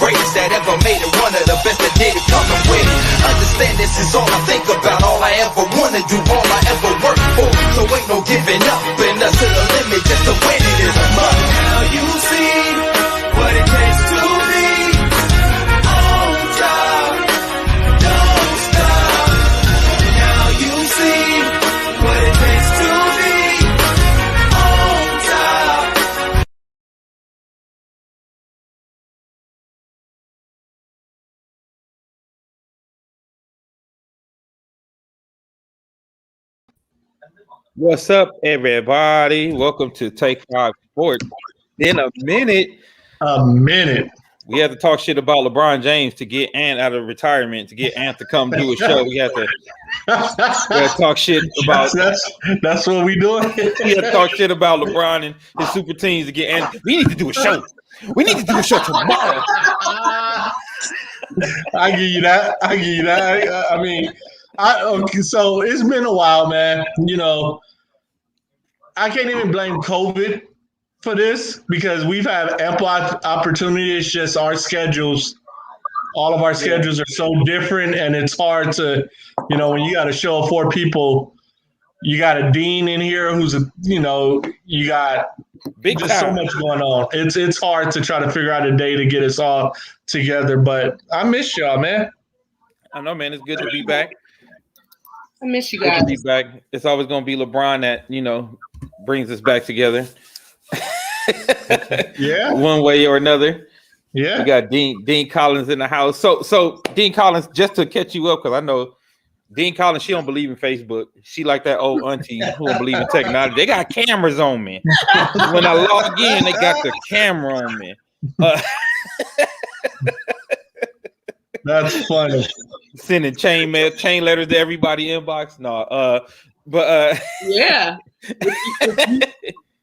greatest that ever made it, one of the best that did it, coming with it. Understand this is all I think about, all I ever wanna do, all I ever work for. So ain't no giving up, and us to the limit just to win it is a must. Now you see what it takes to be on top, don't stop. Now you see what it takes to be on top. What's up, everybody? Welcome to Take 5 Sports. In a minute, we had to talk shit about LeBron James to get Ant out of retirement, to get Ant to come do a show. We had to talk shit about. That's what we doing. We had to talk shit about LeBron and his super teams to get Ant. We need to do a show. We need to do a show tomorrow. I give you that. I mean, okay, so it's been a while, man. You know, I can't even blame COVID for this because we've had ample opportunity. It's just our schedules. All of our schedules are so different, and it's hard to, you know, when you got a show of 4 people, you got a dean in here who's you got Big just time. so much going on. It's hard to try to figure out a day to get us all together, but I miss y'all, man. I know, man. It's good to be back. I miss you Good guys. to be back. It's always going to be LeBron that, brings us back together. Yeah. One way or another. Yeah. We got Dean Collins in the house. So Dean Collins, just to catch you up, because I know Dean Collins, she don't believe in Facebook. She like that old auntie who don't believe in technology. They got cameras on me. When I log in, they got the camera on me. That's funny. Sending chain letters to everybody inbox. Yeah.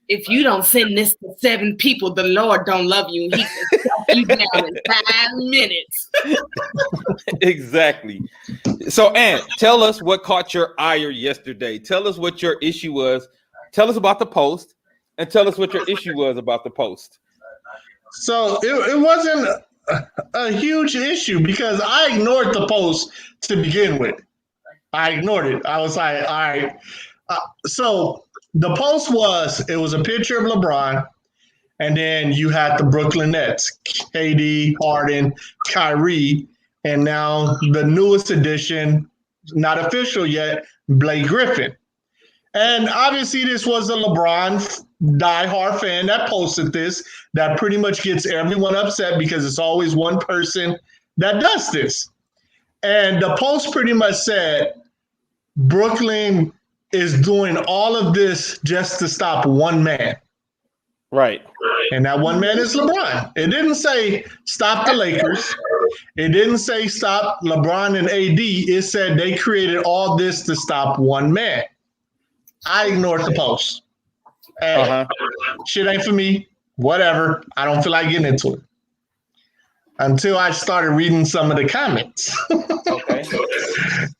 If you don't send this to 7 people, the Lord don't love you. He can shut you down in 5 minutes. Exactly. So, Ant, tell us what caught your ire yesterday. Tell us what your issue was. Tell us about the post, and tell us what your issue was about the post. So it wasn't a huge issue because I ignored the post to begin with. I ignored it. I was like, all right. So the post was a picture of LeBron, and then you had the Brooklyn Nets, KD, Harden, Kyrie, and now the newest addition, not official yet, Blake Griffin. And obviously this was a LeBron diehard fan that posted this, that pretty much gets everyone upset because it's always one person that does this. And the post pretty much said, Brooklyn is doing all of this just to stop one man. Right. And that one man is LeBron. It didn't say stop the Lakers. It didn't say stop LeBron and AD. It said they created all this to stop one man. I ignored the post. Hey, shit ain't for me. Whatever. I don't feel like getting into it. Until I started reading some of the comments. Okay.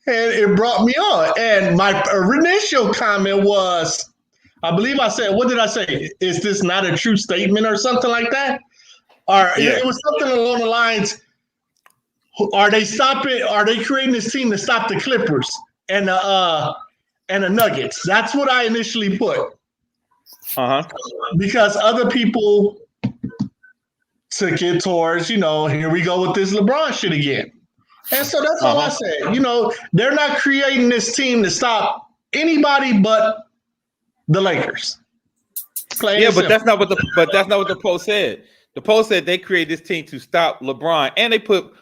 And it brought me on. And my initial comment was, I believe I said, what did I say? Is this not a true statement or something like that? Or it was something along the lines, are they creating this team to stop the Clippers and the Nuggets? That's what I initially put. Because other people took it towards, here we go with this LeBron shit again. And so that's all I said. They're not creating this team to stop anybody but the Lakers. But that's not what the post said. The post said they created this team to stop LeBron, and they put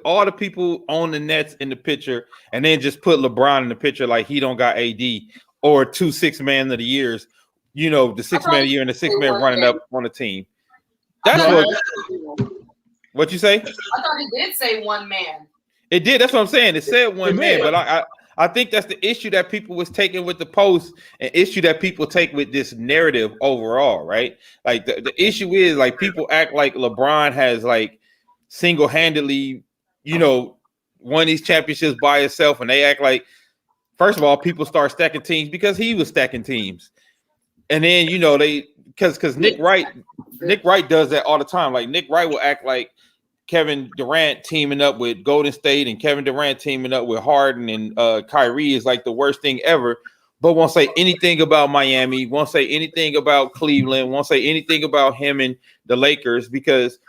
all the people on the Nets in the picture, and then just put LeBron in the picture like he don't got AD or 2 6-man of the years. The 6-man of the year and the 6-man running up on the team. That's what you say? I thought he did say one man. It did. That's what I'm saying. It said one man, but I think that's the issue that people was taking with the post, an issue that people take with this narrative overall, right? Like the issue is like people act like LeBron has like single-handedly, won these championships by himself, and they act like, first of all, people start stacking teams because he was stacking teams, and then because Nick Wright does that all the time. Like Nick Wright will act like Kevin Durant teaming up with Golden State and Kevin Durant teaming up with Harden and Kyrie is like the worst thing ever, but won't say anything about Miami, won't say anything about Cleveland, won't say anything about him and the Lakers, because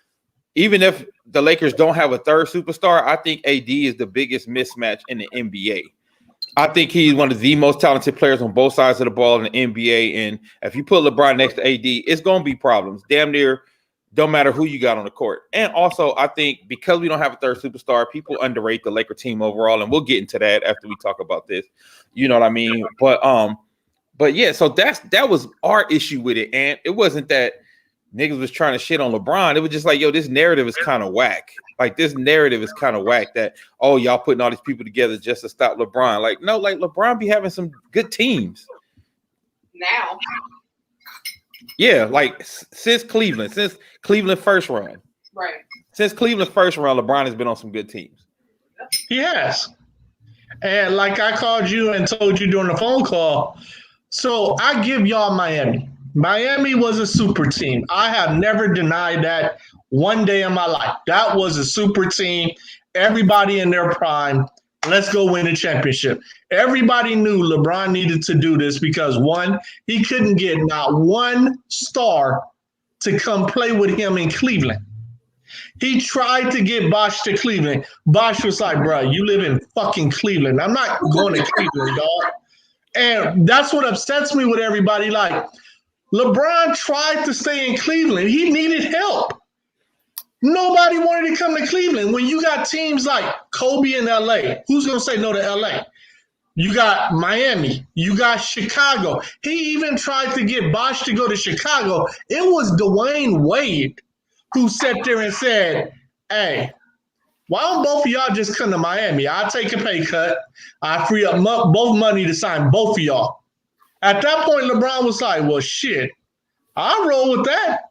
even if the Lakers don't have a third superstar, I think AD is the biggest mismatch in the NBA. I think he's one of the most talented players on both sides of the ball in the NBA. And if you put LeBron next to AD, it's going to be problems. Damn near don't matter who you got on the court. And also, I think because we don't have a third superstar, people underrate the Laker team overall. And we'll get into that after we talk about this. You know what I mean? But yeah, so that was our issue with it. And it wasn't that niggas was trying to shit on LeBron. It was just like, yo, this narrative is kind of whack. Like, this narrative is kind of whack that, oh, y'all putting all these people together just to stop LeBron. Like, no, like LeBron be having some good teams. Now. Yeah, like since Cleveland first run. Right. Since Cleveland first run, LeBron has been on some good teams. He has. And like I called you and told you during the phone call, so I give y'all Miami. Miami was a super team. I have never denied that one day in my life. That was a super team. Everybody in their prime. Let's go win a championship. Everybody knew LeBron needed to do this because, one, he couldn't get not one star to come play with him in Cleveland. He tried to get Bosh to Cleveland. Bosh was like, bro, you live in fucking Cleveland. I'm not going to Cleveland, dog. And that's what upsets me with everybody. Like, LeBron tried to stay in Cleveland. He needed help. Nobody wanted to come to Cleveland. When you got teams like Kobe in LA, who's going to say no to LA? You got Miami. You got Chicago. He even tried to get Bosh to go to Chicago. It was Dwayne Wade who sat there and said, hey, why don't both of y'all just come to Miami? I'll take a pay cut. I free up both money to sign both of y'all. At that point, LeBron was like, well, shit, I'll roll with that.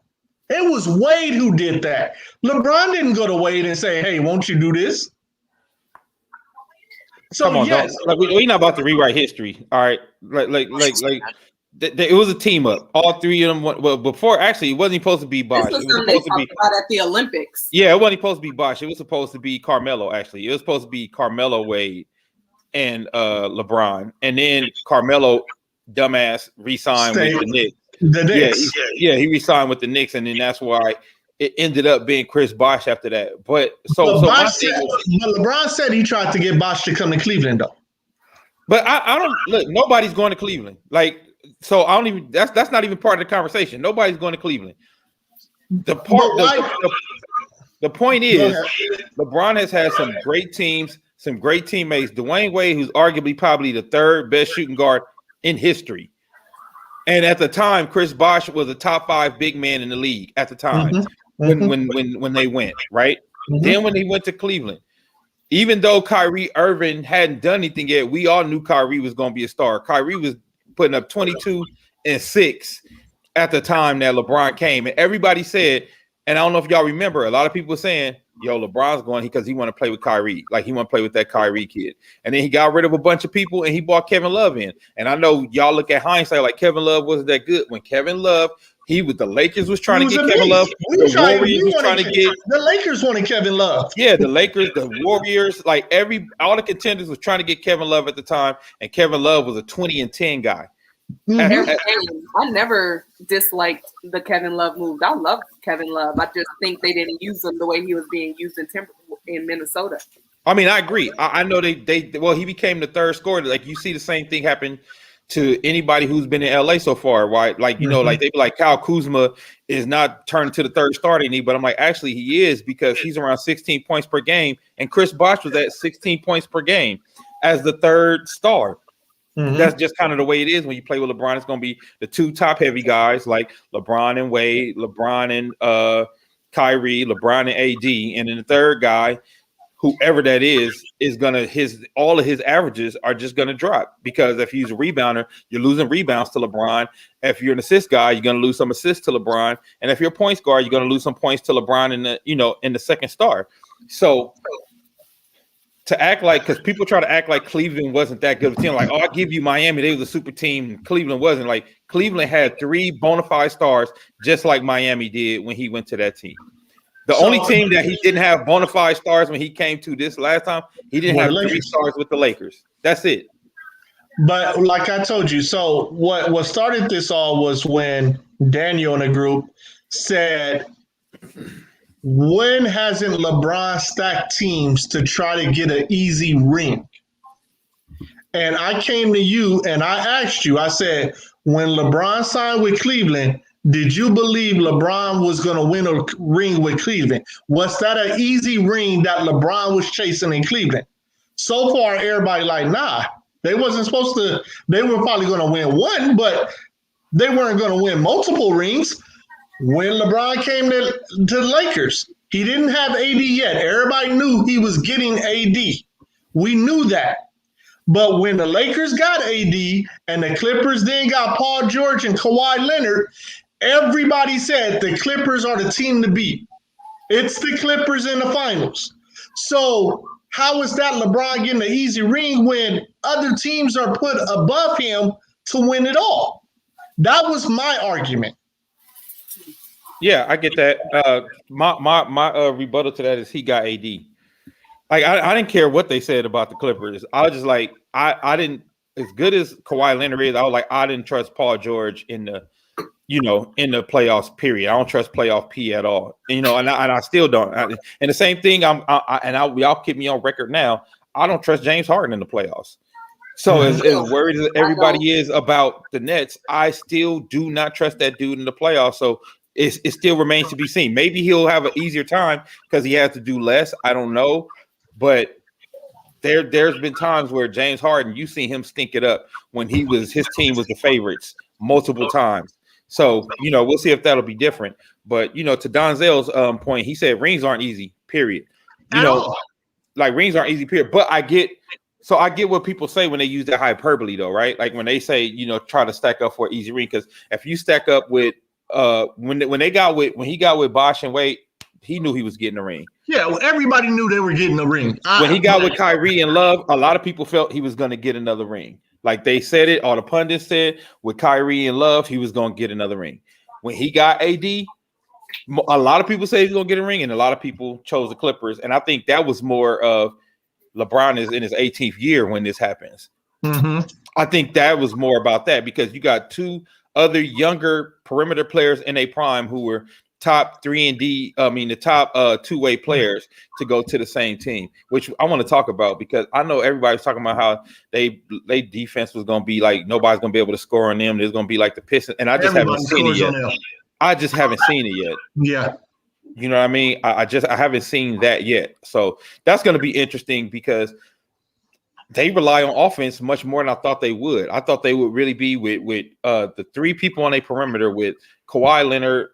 It was Wade who did that. LeBron didn't go to Wade and say, hey, won't you do this? So, come on, yes. like we're not about to rewrite history. All right. It was a team up. All three of them. Well, before, actually, it wasn't supposed to be Bosh. It was supposed to be about at the Olympics. Yeah, it wasn't supposed to be Bosh. It was supposed to be Carmelo, actually. It was supposed to be Carmelo, Wade, and LeBron. And then Carmelo, dumbass, re-signed with the Knicks. The Knicks. Yeah, he re-signed with the Knicks, and then that's why it ended up being Chris Bosh after that. But LeBron said he tried to get Bosh to come to Cleveland, though. But I don't look. Nobody's going to Cleveland. Like, so I don't even. That's not even part of the conversation. Nobody's going to Cleveland. The point is, LeBron has had some great teams, some great teammates. Dwayne Wade, who's arguably probably the third best shooting guard in history. And at the time, Chris Bosh was a top 5 big man in the league at the time when they went, right? Mm-hmm. Then when he went to Cleveland, even though Kyrie Irving hadn't done anything yet, we all knew Kyrie was going to be a star. Kyrie was putting up 22 and 6 at the time that LeBron came. And everybody said, and I don't know if y'all remember, a lot of people were saying, yo, LeBron's going because he want to play with Kyrie. Like, he want to play with that Kyrie kid. And then he got rid of a bunch of people and he brought Kevin Love in. And I know y'all look at hindsight like Kevin Love wasn't that good. When Kevin Love, the Lakers was trying to get Kevin Love. The Warriors was trying to get. The Lakers wanted Kevin Love. Yeah, the Lakers, the Warriors, like all the contenders was trying to get Kevin Love at the time. And Kevin Love was a 20-10 guy. I never disliked the Kevin Love move. I love Kevin Love. I just think they didn't use him the way he was being used in Minnesota. I mean, I agree. I know he became the third scorer. Like, you see the same thing happen to anybody who's been in LA so far, right? Like, you know, like they be like, Kyle Kuzma is not turning to the third starting, but I'm like, actually he is, because he's around 16 points per game, and Chris Bosh was at 16 points per game as the third star. That's just kind of the way it is when you play with LeBron. It's going to be the two top heavy guys like LeBron and Wade, LeBron and Kyrie, LeBron and AD, and then the third guy, whoever that is gonna all of his averages are just gonna drop, because if he's a rebounder, you're losing rebounds to LeBron. If you're an assist guy, you're gonna lose some assists to LeBron, and if you're a points guard, you're gonna lose some points to LeBron in the second star. So to act like, because people try to act like Cleveland wasn't that good of a team, like, oh, I'll give you Miami, they was a super team. Cleveland wasn't. Like, Cleveland had 3 bona fide stars, just like Miami did when he went to that team. The only team that he didn't have bona fide stars when he came to this last time, he didn't have 3 stars with the Lakers. That's it. But like I told you, so what started this all was when Daniel in the group said, when hasn't LeBron stacked teams to try to get an easy ring? And I came to you and I asked you, I said, when LeBron signed with Cleveland, did you believe LeBron was going to win a ring with Cleveland? Was that an easy ring that LeBron was chasing in Cleveland? So far, everybody like, nah, they wasn't supposed to. They were probably going to win one, but they weren't going to win multiple rings. When LeBron came to the Lakers, he didn't have AD yet. Everybody knew he was getting AD. We knew that. But when the Lakers got AD and the Clippers then got Paul George and Kawhi Leonard, everybody said the Clippers are the team to beat. It's the Clippers in the finals. So how is that LeBron getting an easy ring when other teams are put above him to win it all? That was my argument. Yeah, I get that. My rebuttal to that is he got AD. Like I didn't care what they said about the Clippers. I was just like, I didn't, as good as Kawhi Leonard is, I was like, I didn't trust Paul George in the playoffs, period. I don't trust playoff P at all. And I still don't. And the same thing, y'all keep me on record now. I don't trust James Harden in the playoffs. So as worried as everybody is about the Nets, I still do not trust that dude in the playoffs. So it still remains to be seen. Maybe he'll have an easier time because he has to do less. I don't know. But there's been times where James Harden, you see him stink it up when his team was the favorites multiple times. So, we'll see if that'll be different. But, to Donzel's point, he said rings aren't easy, period. Like rings aren't easy, period. But I get what people say when they use that hyperbole, though, right? Like when they say, try to stack up for an easy ring. Because if you stack up with when he got with Bosh and Wade, he knew he was getting a ring. Yeah, well, everybody knew they were getting a ring. When he got with Kyrie and Love, a lot of people felt he was going to get another ring. Like they said it, all the pundits said, with Kyrie and Love, he was going to get another ring. When he got AD, a lot of people say he's going to get a ring, and a lot of people chose the Clippers. And I think that was more of LeBron is in his 18th year when this happens. Mm-hmm. I think that was more about that because you got 2 other younger perimeter players in a prime who were top 3-and-D, the top two-way players to go to the same team, which I want to talk about because I know everybody's talking about how they defense was going to be like nobody's going to be able to score on them. There's going to be like the Pistons, and I just haven't seen it yet. I just haven't seen it yet. Yeah. You know what I mean? I haven't seen that yet. So that's going to be interesting because they rely on offense much more than I thought they would. I thought they would really be with the 3 people on a perimeter with Kawhi Leonard,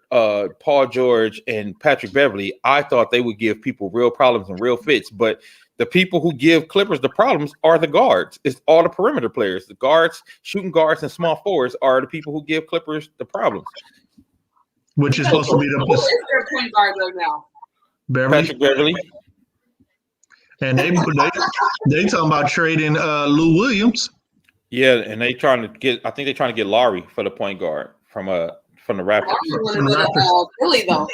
Paul George, and Patrick Beverly. I thought they would give people real problems and real fits. But the people who give Clippers the problems are the guards. It's all the perimeter players. The guards, shooting guards, and small forwards are the people who give Clippers the problems. Which is supposed to be the who is their point guard right now? Patrick Beverly. And they talking about trading Lou Williams. Yeah, and I think they're trying to get Lowry for the point guard from the Raptors. Philly though.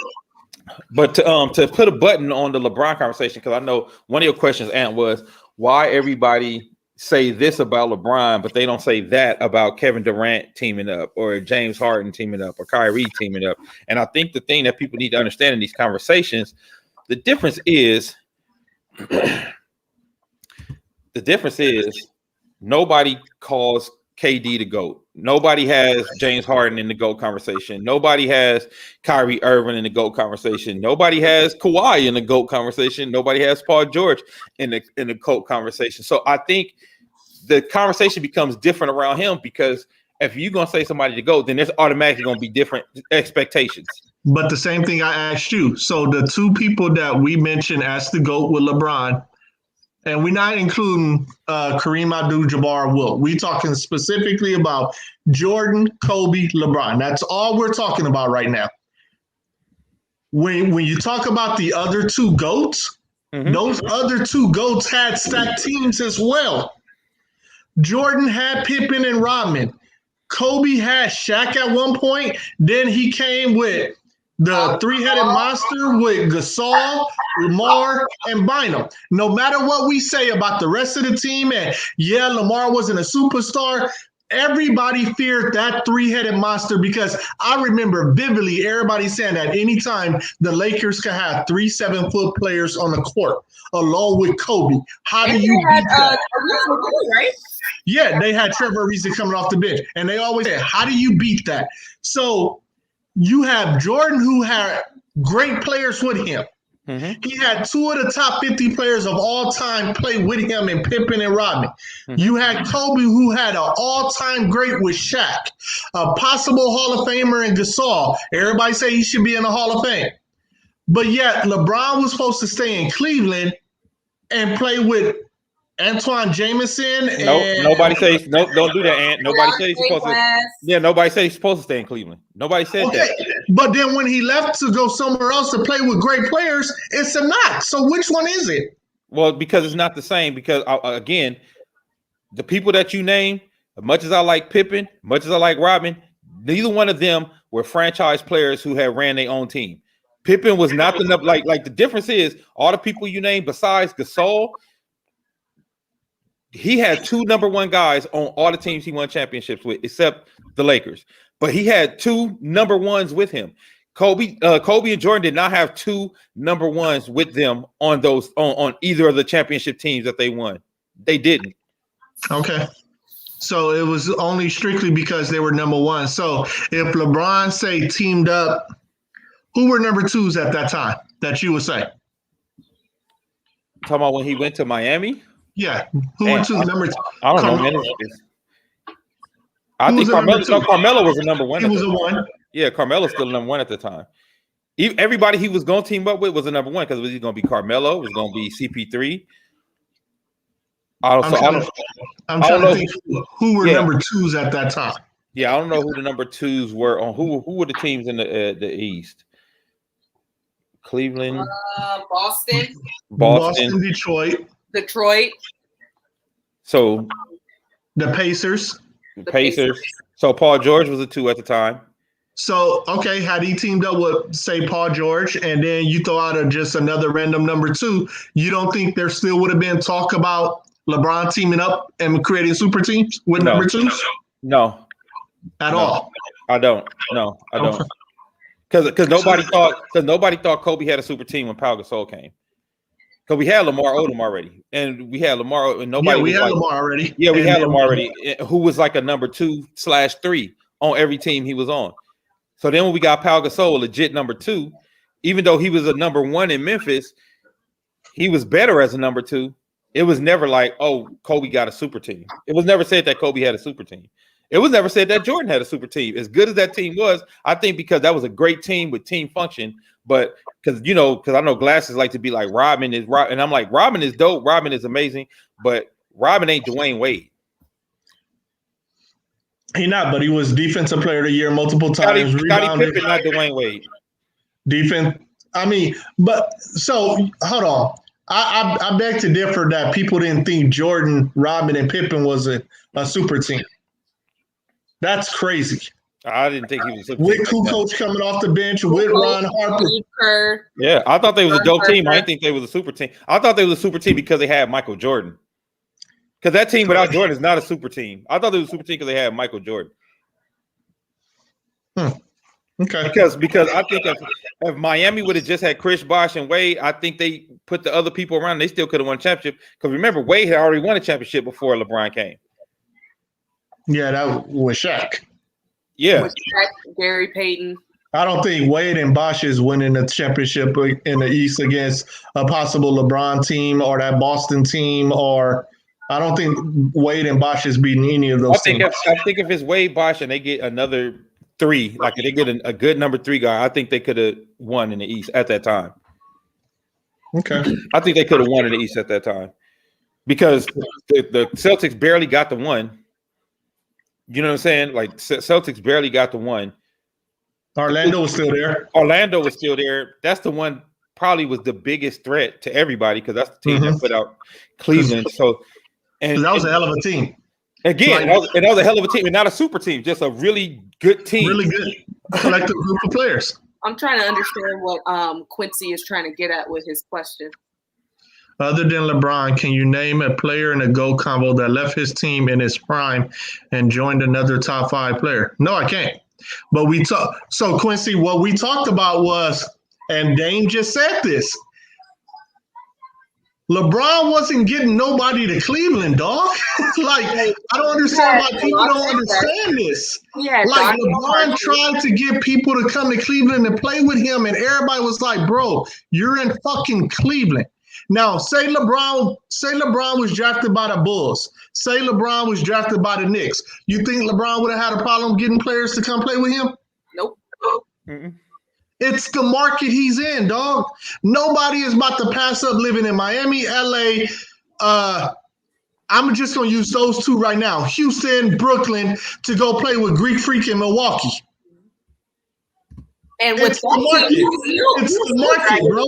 But to put a button on the LeBron conversation, because I know one of your questions, Ant, was why everybody say this about LeBron, but they don't say that about Kevin Durant teaming up or James Harden teaming up or Kyrie teaming up. And I think the thing that people need to understand in these conversations, the difference is nobody calls KD the GOAT. Nobody has James Harden in the GOAT conversation. Nobody has Kyrie Irving in the GOAT conversation. Nobody has Kawhi in the GOAT conversation. Nobody has Paul George in the GOAT conversation. So I think the conversation becomes different around him because if you're going to say somebody to GOAT, then there's automatically going to be different expectations. But the same thing I asked you. So the 2 people that we mentioned as the GOAT with LeBron, and we're not including Kareem Abdul-Jabbar, Wilt. We're talking specifically about Jordan, Kobe, LeBron. That's all we're talking about right now. When you talk about the other 2 GOATs, those other 2 GOATs had stacked teams as well. Jordan had Pippen and Rodman. Kobe had Shaq at one point. Then he came with The three-headed monster with Gasol, Lamar, and Bynum. No matter what we say about the rest of the team, and yeah, Lamar wasn't a superstar, everybody feared that three-headed monster because I remember vividly everybody saying that anytime the Lakers could have 3 7-foot players on the court along with Kobe, how do you beat that? Right? Yeah, they had Trevor Ariza coming off the bench, and they always said, how do you beat that? So you have Jordan, who had great players with him. Mm-hmm. He had 2 of the top 50 players of all time play with him in Pippen and Rodman. Mm-hmm. You had Kobe, who had an all-time great with Shaq, a possible Hall of Famer in Gasol. Everybody say he should be in the Hall of Fame. But yet LeBron was supposed to stay in Cleveland and play with Antoine Jameson. Nobody says no. Don't do that, Ant. Nobody said he's supposed to. Yeah, nobody said he's supposed to stay in Cleveland. Nobody said that. But then when he left to go somewhere else to play with great players, it's a knock. So which one is it? Well, because it's not the same. Because again, the people that you name, as much as I like Pippen, much as I like Rodman, neither one of them were franchise players who had ran their own team. Pippen was not the like the difference is all the people you name besides Gasol. He had 2 number 1 guys on all the teams he won championships with, except the Lakers. But he had 2 number 1s with him. Kobe and Jordan did not have 2 number 1s with them on those on either of the championship teams that they won. They didn't. Okay. So it was only strictly because they were number 1. So if LeBron say teamed up, who were number 2s at that time that you would say? Talking about when he went to Miami? Yeah, who went to the number 2? I don't know, man. I think Carmelo was the number 1. He was a 1. Yeah, Carmelo's still number 1 at the time. Everybody he was going to team up with was a number 1 because it was going to be Carmelo, it was going to be CP3. I'm trying to think who were number 2s at that time. Yeah, I don't know who the number 2s were on. Who were the teams in the East? Cleveland, Boston, Detroit. So the Pacers. So Paul George was a 2 at the time. So, okay, had he teamed up with, say, Paul George, and then you throw out just another random number 2, you don't think there still would have been talk about LeBron teaming up and creating super teams with number 2s? No. At all? I don't. No, I don't. Because nobody thought Kobe had a super team when Pau Gasol came. Because we had Lamar Odom already, and we had Lamar, and nobody. Yeah, we had Lamar already. Yeah, we had Lamar already, who was like a number 2/3 on every team he was on. So then when we got Pau Gasol, a legit number 2, even though he was a number 1 in Memphis, he was better as a number 2. It was never like, oh, Kobe got a super team. It was never said that Kobe had a super team. It was never said that Jordan had a super team. As good as that team was, I think because that was a great team with team function. But because I know Glasses like to be like Rodman is Rob, and I'm like Rodman is dope. Rodman is amazing, but Rodman ain't Dwayne Wade. He not, but he was defensive player of the year multiple times. Scottie Pippen, not Dwayne Wade. Defense. I mean, but so hold on. I beg to differ that people didn't think Jordan, Rodman, and Pippen was a super team. That's crazy. I didn't think he was with Kukoc coming off the bench with Ron Harper. Yeah, I thought they was a dope team. I didn't think they was a super team. I thought they was a super team because they had Michael Jordan. Because that team without Jordan is not a super team. I thought they was a super team because they had Michael Jordan. Okay. Because I think if Miami would have just had Chris Bosh and Wade, I think they put the other people around. They still could have won a championship. Because remember, Wade had already won a championship before LeBron came. Yeah, that was Shaq. Yeah. With Shaq, Gary Payton. I don't think Wade and Bosh is winning the championship in the East against a possible LeBron team or that Boston team, or I don't think Wade and Bosh is beating any of those teams. I think if it's Wade, Bosh, and they get another 3, like if they get a good number 3 guy, I think they could have won in the East at that time. Okay. I think they could have won in the East at that time because the Celtics barely got the 1. You know what I'm saying? Like Celtics barely got the 1. Orlando was still there. Orlando was still there. That's the one probably was the biggest threat to everybody because that's the team that put out Cleveland. So, and that was a hell of a team. Again, that was a hell of a team, and not a super team, just a really good team. Really good collective group of players. I'm trying to understand what Quincy is trying to get at with his question. Other than LeBron, can you name a player in a GOAT combo that left his team in his prime and joined another top 5 player? No, I can't. But so Quincy, what we talked about was, and Dame just said this, LeBron wasn't getting nobody to Cleveland, dog. Like, I don't understand why people don't understand this. Yeah, like, LeBron tried to get people to come to Cleveland and play with him, and everybody was like, bro, you're in fucking Cleveland. Now, say LeBron was drafted by the Bulls. Say LeBron was drafted by the Knicks. You think LeBron would have had a problem getting players to come play with him? Nope. Mm-mm. It's the market he's in, dog. Nobody is about to pass up living in Miami, LA. I'm just going to use those 2 right now. Houston, Brooklyn, to go play with Greek Freak in Milwaukee. And with it's the market. It's the market, bro.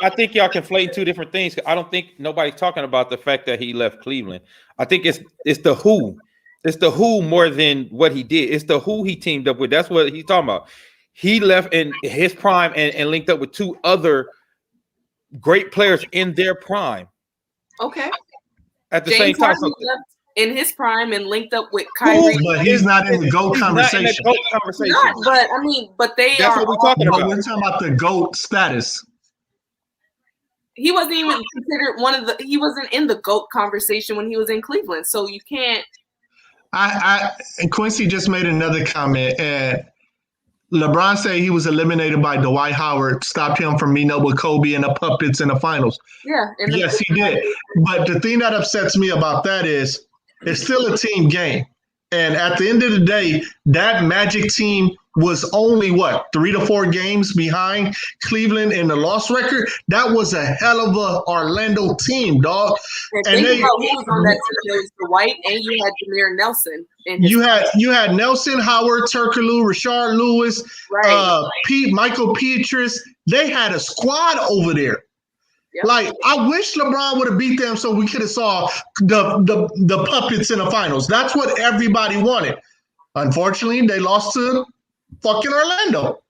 I think y'all conflating 2 different things. I don't think nobody's talking about the fact that he left Cleveland. I think it's the who. It's the who more than what he did. It's the who he teamed up with. That's what he's talking about. He left in his prime and linked up with 2 other great players in their prime. Okay. At the same time. In his prime and linked up with Kyrie. But he's not in the GOAT conversation. Not, but they That's are. What we're talking about. We're talking about the GOAT status. He wasn't even considered he wasn't in the GOAT conversation when he was in Cleveland. So you can't. And Quincy just made another comment, and LeBron said he was eliminated by Dwight Howard, stopped him from meeting up with Kobe and the Puppets in the finals. Yeah. Yes, he did. But the thing that upsets me about that is it's still a team game. And at the end of the day, that Magic team was only, 3 to 4 games behind Cleveland in the loss record? That was a hell of a Orlando team, dog. And think about who was on that team. There was Dwight, and you had Jameer Nelson. You had Nelson, Howard, Turkoglu, Rashard Lewis, right. Michael Pietrus. They had a squad over there. Yep. Like, I wish LeBron would have beat them so we could have saw the Puppets in the finals. That's what everybody wanted. Unfortunately, they lost to fucking Orlando.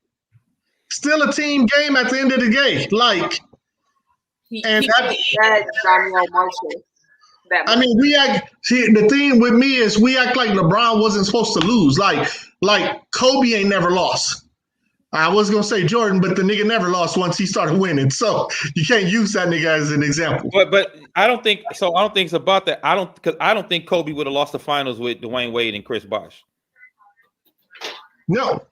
Still a team game at the end of the game. Like, Daniel Marshall. I mean, the thing with me is we act like LeBron wasn't supposed to lose. Like Kobe ain't never lost. I was going to say Jordan, but the nigga never lost once he started winning. So you can't use that nigga as an example. But I don't think so. I don't think it's about that. I don't think Kobe would have lost the finals with Dwayne Wade and Chris Bosh. No.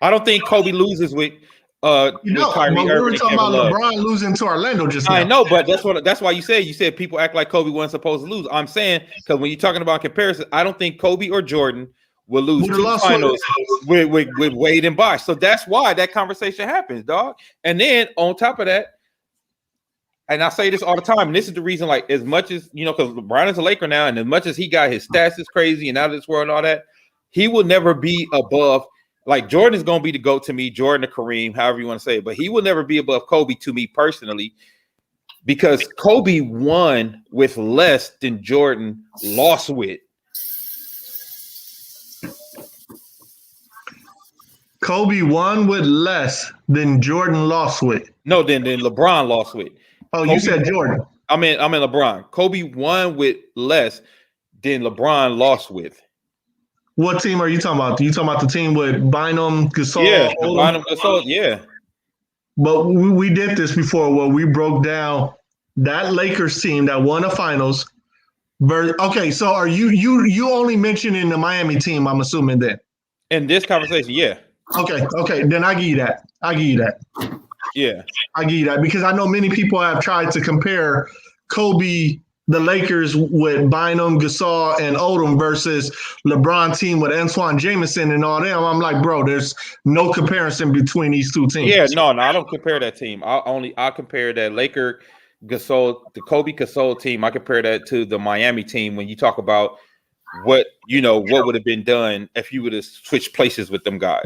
I don't think Kobe loses with Kyrie we were talking about LeBron losing to Orlando just now. I know, but that's why you said people act like Kobe wasn't supposed to lose. I'm saying because when you're talking about comparison, I don't think Kobe or Jordan will lose 2 finals with Wade and Bosh. So that's why that conversation happens, dog. And then on top of that, and I say this all the time, and this is the reason, like, as much as, because LeBron is a Laker now, and as much as he got his stats is crazy and out of this world and all that, he will never be above, like, Jordan is going to be the GOAT to me, Jordan or Kareem, however you want to say it, but he will never be above Kobe to me personally, because Kobe won with less than Jordan lost with. Kobe won with less than Jordan lost with. No, than LeBron lost with. Oh, Kobe, you said Jordan. I mean LeBron. Kobe won with less than LeBron lost with. What team are you talking about? You talking about the team with Bynum, Gasol? Yeah, Bynum, Gasol. Yeah. But we did this before where we broke down that Lakers team that won the finals. Okay, so are you only mentioning the Miami team? I'm assuming then. In this conversation, yeah. Okay. Then I give you that. Yeah. I give you that because I know many people have tried to compare Kobe, the Lakers with Bynum, Gasol, and Odom versus LeBron team with Antoine Jameson and all them. I'm like, bro, there's no comparison between these 2 teams. Yeah, no, I don't compare that team. I compare that Laker Gasol, the Kobe Gasol team. I compare that to the Miami team when you talk about what would have been done if you would have switched places with them guys,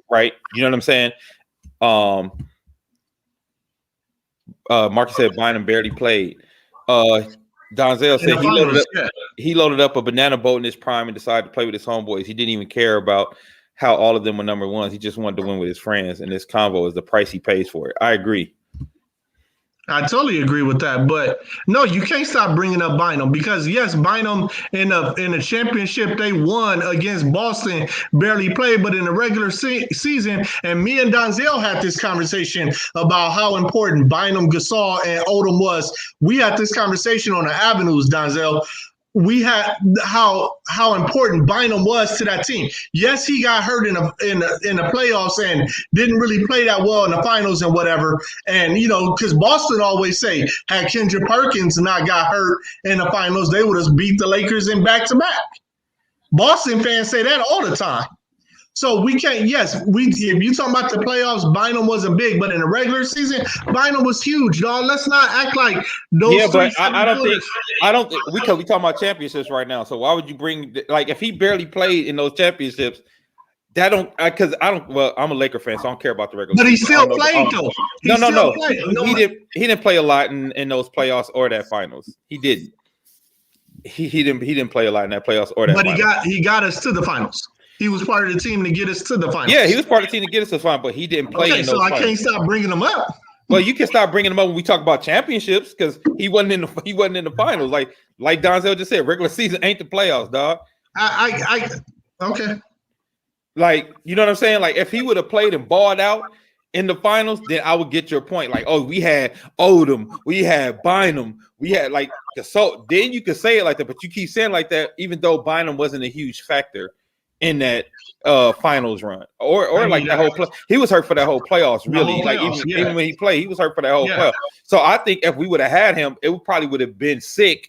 right? You know what I'm saying? Marcus said Bynum barely played. Donzel said he loaded up a banana boat in his prime and decided to play with his homeboys. He didn't even care about how all of them were number ones. He just wanted to win with his friends, and this convo is the price he pays for it. I agree. I totally agree with that, but no, you can't stop bringing up Bynum because yes, Bynum in a championship they won against Boston barely played, but in the regular season, and me and Donzel had this conversation about how important Bynum, Gasol, and Odom was. We had this conversation on the avenues, Donzel. We had how important Bynum was to that team. Yes, he got hurt in the playoffs and didn't really play that well in the finals and whatever. And because Boston always say, had Kendrick Perkins not got hurt in the finals, they would have beat the Lakers in back-to-back. Boston fans say that all the time. So we can't. Yes, if you talking about the playoffs, Bynum wasn't big, but in the regular season, Bynum was huge, dog. Let's not act like those. Yeah, but I don't think we talking about championships right now. So why would you bring if he barely played in those championships? That don't because I don't. Well, I'm a Laker fan, so I don't care about the regular. But he still played though. No. He didn't play a lot in those playoffs or that finals. He didn't. He didn't play a lot in that playoffs or that. But finals. he got us to the finals. He was part of the team to get us to the finals. Yeah, he was part of the team to get us to the finals, but he didn't play in those finals. So I can't stop bringing him up. Well, you can stop bringing him up when we talk about championships because he wasn't in the finals. Like Donzel just said, regular season ain't the playoffs, dog. Okay. Like, you know what I'm saying? Like, if he would have played and balled out in the finals, then I would get your point. Like, oh, we had Odom, we had Bynum, we had so then you could say it like that, but you keep saying like that, even though Bynum wasn't a huge factor in that finals run, or like that whole play. He was hurt for that whole playoffs, really. Even when he played, he was hurt for that whole playoff. So I think if we would have had him, it probably would have been sick.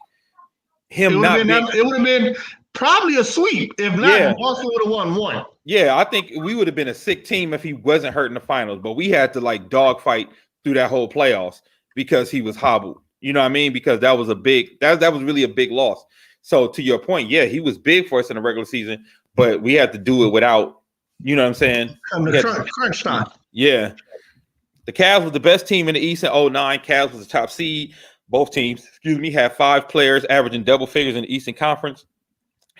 It would have been probably a sweep. If not, Boston would have won one. Yeah, I think we would have been a sick team if he wasn't hurt in the finals. But we had to dogfight through that whole playoffs because he was hobbled. You know what I mean? Because that was that was really a big loss. So to your point, yeah, he was big for us in the regular season. But we had to do it without, you know what I'm saying? Crunch time. Yeah. The Cavs was the best team in the East in 2009. Cavs was the top seed. Both teams, had 5 players averaging double figures in the Eastern Conference.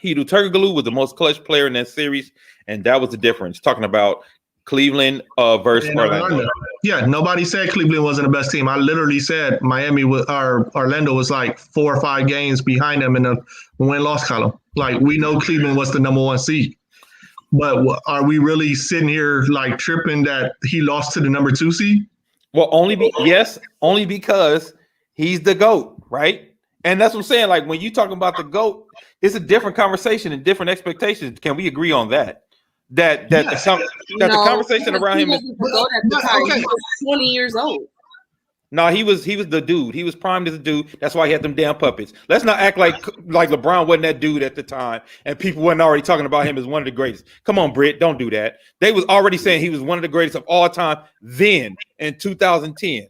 Hedo Turkoglu was the most clutch player in that series, and that was the difference. Talking about Cleveland versus Orlando. Yeah, nobody said Cleveland wasn't the best team. I literally said Miami Orlando was 4 or 5 games behind them in the win-loss column. We know Cleveland was the number 1 seed. But are we really sitting here tripping that he lost to the number 2 seed? Well, only because he's the GOAT, right? And that's what I'm saying. When you talking about the GOAT, it's a different conversation and different expectations. Can we agree on that? The conversation around him is he was 20 years old. No, he was the dude. He was primed as a dude. That's why he had them damn puppets. Let's not act like LeBron wasn't that dude at the time, and people weren't already talking about him as one of the greatest. Come on, Britt, don't do that. They was already saying he was one of the greatest of all time then in 2010.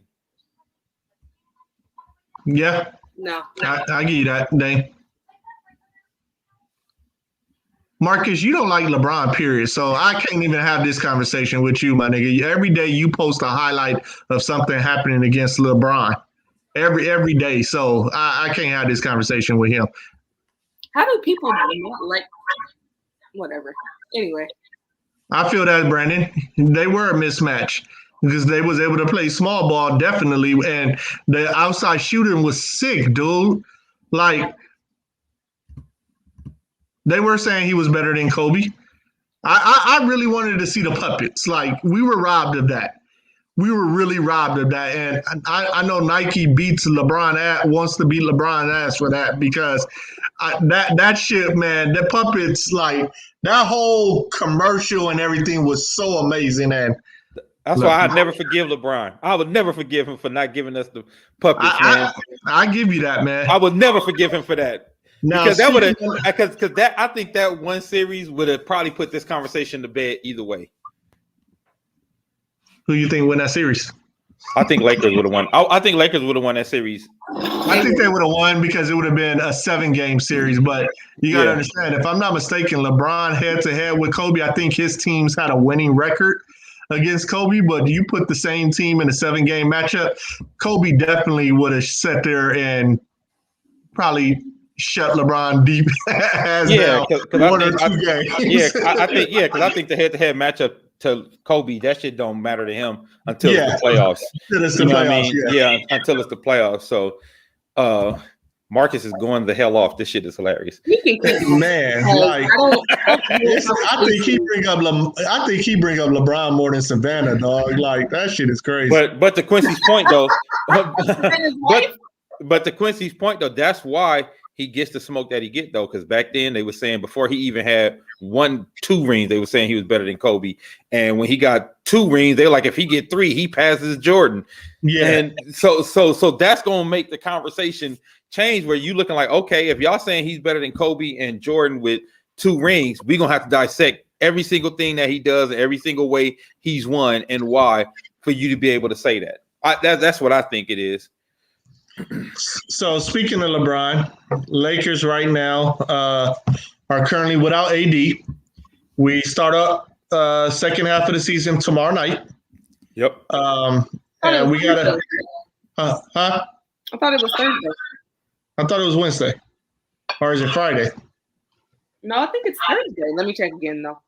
Yeah. No. I give you that, Dane. Marcus, you don't like LeBron, period. So I can't even have this conversation with you, my nigga. Every day you post a highlight of something happening against LeBron. Every day. So I can't have this conversation with him. How do people not like whatever? Anyway. I feel that, Brandon. They were a mismatch because they was able to play small ball, definitely. And the outside shooting was sick, dude. They were saying he was better than Kobe. I really wanted to see the puppets. We were robbed of that. We were really robbed of that. And I know Nike wants to beat LeBron ass for that because that shit, man, the puppets, that whole commercial and everything was so amazing. And that's why I never forgive LeBron. I would never forgive him for not giving us the puppets, man. I give you that, man. I would never forgive him for that. Now, because I think that one series would have probably put this conversation to bed either way. Who you think win that series? I think Lakers would have won. I think Lakers would have won that series. I think they would have won because it would have been a 7-game series. But you got to understand, if I'm not mistaken, LeBron head-to-head with Kobe, I think his teams had a winning record against Kobe. But you put the same team in a 7-game matchup, Kobe definitely would have sat there and probably shut LeBron deep as Yeah, now one or two games. I think the head-to-head matchup to Kobe, that shit don't matter to him until it's the playoffs. Until it's the playoffs, until it's the playoffs. So Marcus is going the hell off. This shit is hilarious. Man, like I think he bring up LeBron more than Savannah, dog. Like that shit is crazy. But to Quincy's point though, but to Quincy's point though, that's why he gets the smoke that he get though, because back then they were saying before he even had 1-2 rings, they were saying he was better than Kobe. And when he got 2 rings, they were like, if he get 3, he passes Jordan. Yeah. And so that's gonna make the conversation change where you looking like, okay, if y'all saying he's better than Kobe and Jordan with 2 rings, we're gonna have to dissect every single thing that he does and every single way he's won and why for you to be able to say that. That's what I think it is. So speaking of LeBron, Lakers right now are currently without AD. We start up second half of the season tomorrow night. Yep. And we gotta. I thought it was Thursday. I thought it was Wednesday, or is it Friday? No, I think it's Thursday. Let me check again though.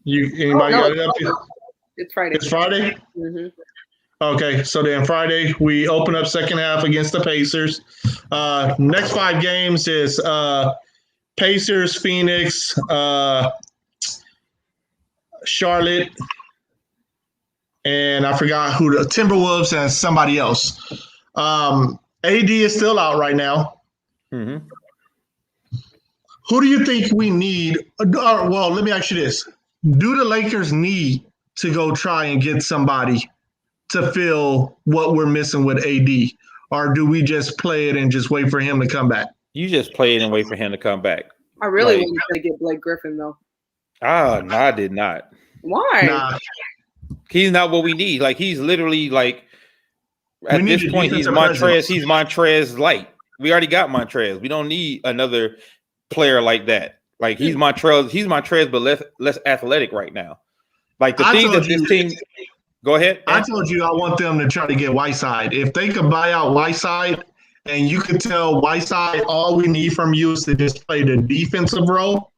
Anybody got it up here? It's Friday. It's Friday? Mm-hmm. Okay, so then Friday we open up second half against the Pacers. Next 5 games is Pacers, Phoenix, Charlotte, and I forgot who the Timberwolves and somebody else. AD is still out right now. Mm-hmm. Who do you think we need? Well, let me ask you this. Do the Lakers need to go try and get somebody to fill what we're missing with AD? Or do we just play it and just wait for him to come back? You just play it and wait for him to come back. I really wanted to get Blake Griffin, though. No, I did not. Why? Nah. He's not what we need. Like, he's literally like, at this point, he's Montrez. He's Montrez light. We already got Montrez. We don't need another player like that. Like, he's Montrez, but less athletic right now. Like, the thing that this team. Go ahead. I told you I want them to try to get Whiteside. If they could buy out Whiteside and you could tell Whiteside all we need from you is to just play the defensive role,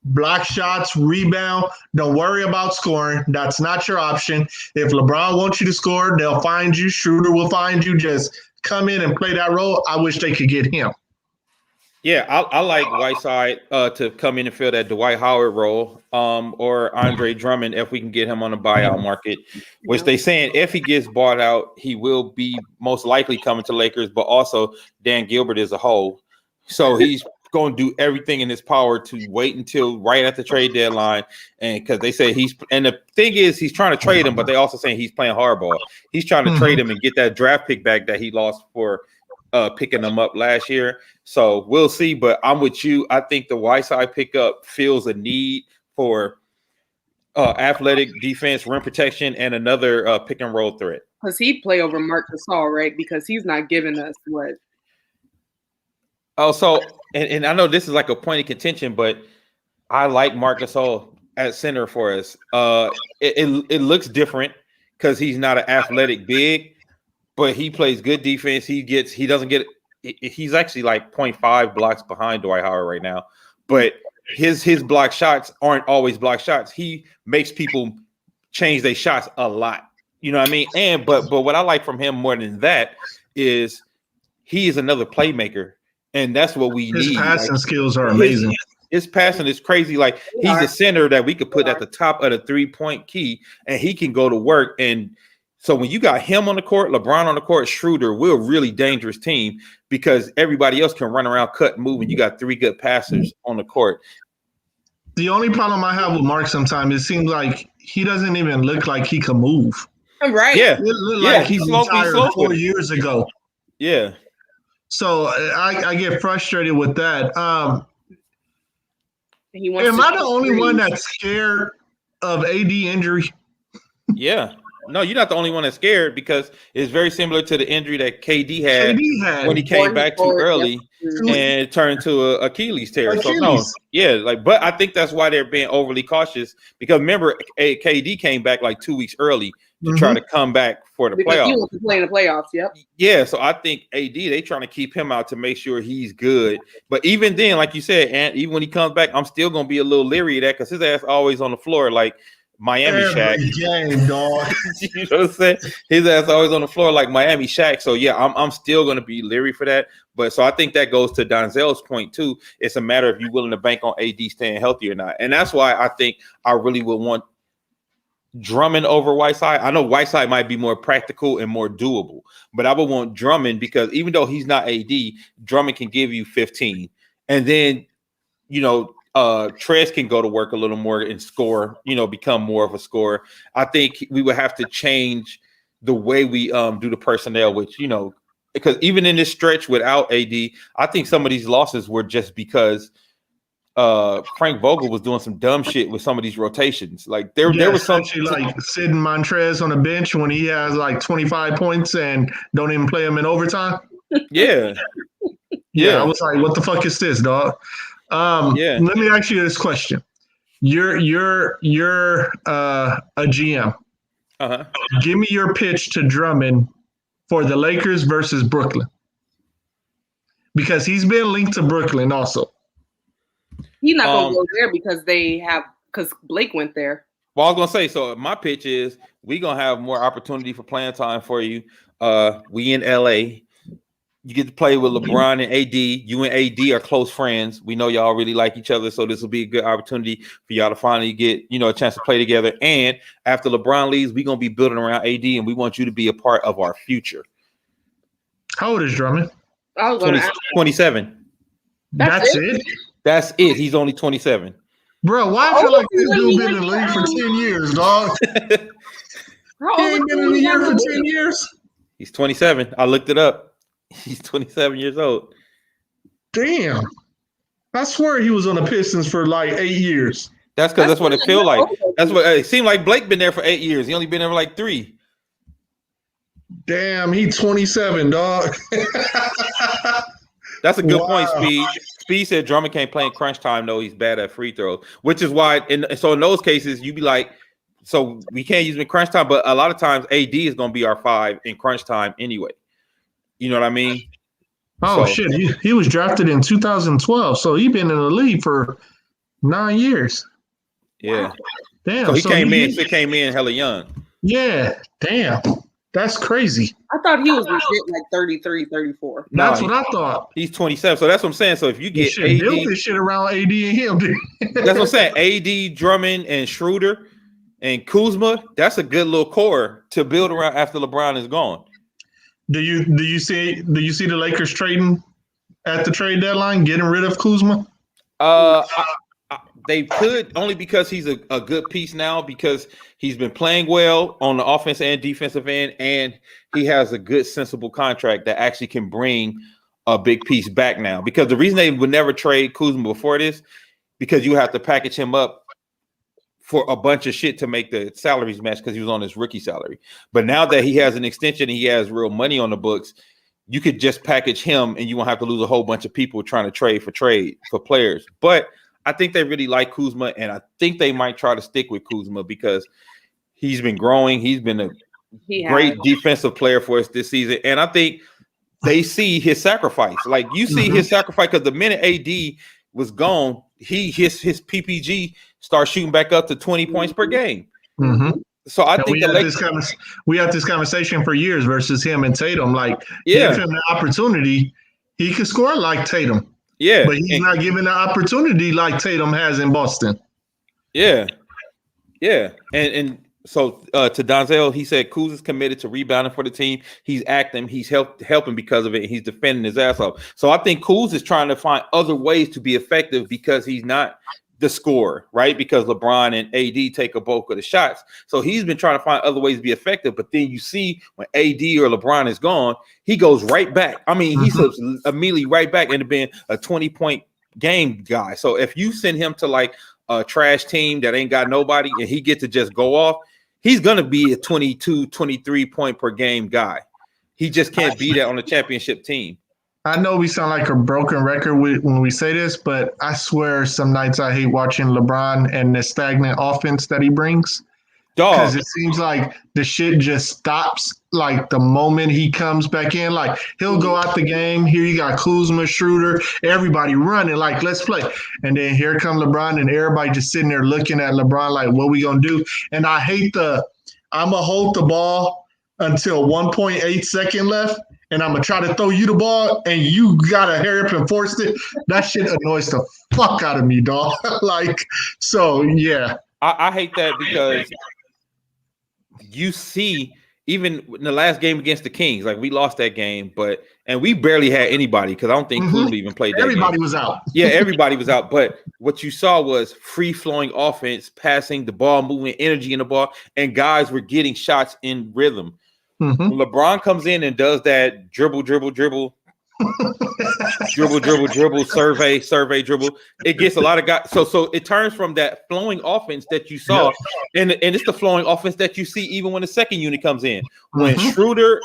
block shots, rebound, don't worry about scoring. That's not your option. If LeBron wants you to score, they'll find you. Schroeder will find you. Just come in and play that role. I wish they could get him. Yeah, I like Whiteside to come in and fill that Dwight Howard role, or Andre Drummond if we can get him on the buyout market, which they saying if he gets bought out, he will be most likely coming to Lakers, but also Dan Gilbert is a whole. So he's going to do everything in his power to wait until right at the trade deadline. And because they say and the thing is, he's trying to trade him, but they also saying he's playing hardball. He's trying to trade him and get that draft pick back that he lost for picking them up last year. So we'll see, but I'm with you. I think the Whiteside pickup fills a need for athletic defense, rim protection, and another pick and roll threat. Because he'd play over Marc Gasol, right? Because he's not giving us what. Oh, so and I know this is like a point of contention, but I like Marc Gasol at center for us. It looks different because he's not an athletic big, but he plays good defense. He's actually like 0.5 blocks behind Dwight Howard right now, but his block shots aren't always block shots. He makes people change their shots a lot. You know what I mean? And but what I like from him more than that is he is another playmaker, and that's what we need. His passing skills are amazing. His passing is crazy. Like, he's a center that we could put at the top of the 3-point key, and he can go to work. And so when you got him on the court, LeBron on the court, Schroeder, we're a really dangerous team because everybody else can run around, cut, and move, and you got 3 good passers on the court. The only problem I have with Mark sometimes, it seems like he doesn't even look like he can move. Right. Yeah. It looked like he's retired 4 years ago. Yeah. So I get frustrated with that. Am I the only one that's scared of AD injury? Yeah. No, you're not the only one that's scared because it's very similar to the injury that KD had when he came back too early and turned to an Achilles tear. So no, but I think that's why they're being overly cautious because remember, KD came back like 2 weeks early to try to come back for the because playoffs. he wants to play in the playoffs. Yep. Yeah, so I think AD, they trying to keep him out to make sure he's good. But even then, like you said, and even when he comes back, I'm still gonna be a little leery of that because his ass always on the floor like Miami Shaq. Game, dog. You know what I'm saying? His ass always on the floor like Miami Shaq. So yeah, I'm still gonna be leery for that. But so I think that goes to Donzel's point too. It's a matter of you willing to bank on AD staying healthy or not. And that's why I think I really would want Drummond over Whiteside. I know Whiteside might be more practical and more doable, but I would want Drummond because even though he's not AD, Drummond can give you 15. And then, Trez can go to work a little more and score, become more of a scorer. I think we would have to change the way we do the personnel, which, because even in this stretch without AD, I think some of these losses were just because Frank Vogel was doing some dumb shit with some of these rotations. Like there was something like sitting Montrez on the bench when he has like 25 points and don't even play him in overtime. Yeah. I was like, what the fuck is this, dog? Let me ask you this question. You're a GM. Uh-huh. Give me your pitch to Drummond for the Lakers versus Brooklyn. Because he's been linked to Brooklyn also. He's not going to go there because Blake went there. Well, I was going to say, so my pitch is we're going to have more opportunity for playing time for you. We in LA. You get to play with LeBron and AD. You and AD are close friends. We know y'all really like each other, so this will be a good opportunity for y'all to finally get, a chance to play together. And after LeBron leaves, we're going to be building around AD, and we want you to be a part of our future. How old is Drummond? I was going to ask 27. That's it? That's it. He's only 27. Bro, why I feel like this dude been in the league for 10 years, dog? He ain't been in the year for 10 years? He's 27. I looked it up. He's 27 years old. Damn. I swear he was on the Pistons for like 8 years. That's because that's what it feel like. That's what it seemed like. Blake been there for 8 years. He only been there for like 3. Damn, he 27, dog. That's a good point, Speed. Speed said Drummond can't play in crunch time, though. He's bad at free throws, which is why. So in those cases, you be like, so we can't use him in crunch time, but a lot of times AD is going to be our 5 in crunch time anyway. You know what I mean? Oh, shit. He was drafted in 2012, so he's been in the league for 9 years. Yeah. Damn. So he came in hella young. Yeah. Damn. That's crazy. I thought he was legit like 33, 34. That's what I thought. He's 27. So that's what I'm saying. So if you get AD, build this shit around AD and him, dude. That's what I'm saying. AD, Drummond, and Schroeder and Kuzma, that's a good little core to build around after LeBron is gone. Do you see the Lakers trading at the trade deadline, getting rid of Kuzma? They could, only because he's a good piece now, because he's been playing well on the offensive and defensive end, and he has a good, sensible contract that actually can bring a big piece back now. Because the reason they would never trade Kuzma before this, because you have to package him up for a bunch of shit to make the salaries match because he was on his rookie salary. But now that he has an extension and he has real money on the books, you could just package him and you won't have to lose a whole bunch of people trying to trade for players. But I think they really like Kuzma, and I think they might try to stick with Kuzma because he's been growing. He's been a great defensive player for us this season. And I think they see his sacrifice. Like you see his sacrifice, because the minute AD was gone, his PPG started shooting back up to 20 points per game. Mm-hmm. So I think we had this conversation for years versus him and Tatum. Like, give him the opportunity, he could score like Tatum. Yeah, but he's not given the opportunity like Tatum has in Boston. Yeah, and so to Donzel, he said Kuz is committed to rebounding for the team. He's acting, he's helping because of it, and he's defending his ass off. So I think Kuz is trying to find other ways to be effective because he's not the scorer, right? Because LeBron and AD take a bulk of the shots. So he's been trying to find other ways to be effective. But then you see when AD or LeBron is gone, he goes right back. I mean, he slips immediately right back into being a 20-point game guy. So if you send him to like a trash team that ain't got nobody and he gets to just go off, he's going to be a 22, 23 point per game guy. He just can't be that on a championship team. I know we sound like a broken record when we say this, but I swear some nights I hate watching LeBron and the stagnant offense that he brings, Because it seems like the shit just stops like the moment he comes back in. Like he'll go out the game. Here you got Kuzma, Schroeder, everybody running like let's play. And then here come LeBron and everybody just sitting there looking at LeBron like what we gonna do? And I hate I'm gonna hold the ball until 1.8 second left. And I'm gonna try to throw you the ball, and you gotta hurry up and force it. That shit annoys the fuck out of me, dog. Like, so yeah. I hate that because you see, even in the last game against the Kings, like we lost that game, and we barely had anybody because I don't think Kuzma even played that Everybody game. was out. Yeah, everybody was out. But what you saw was free-flowing offense, passing the ball, moving energy in the ball, and guys were getting shots in rhythm. When LeBron comes in and does that dribble, dribble, survey, dribble, it gets a lot of guys. So it turns from that flowing offense that you saw, and it's the flowing offense that you see even when the second unit comes in. When Schroeder,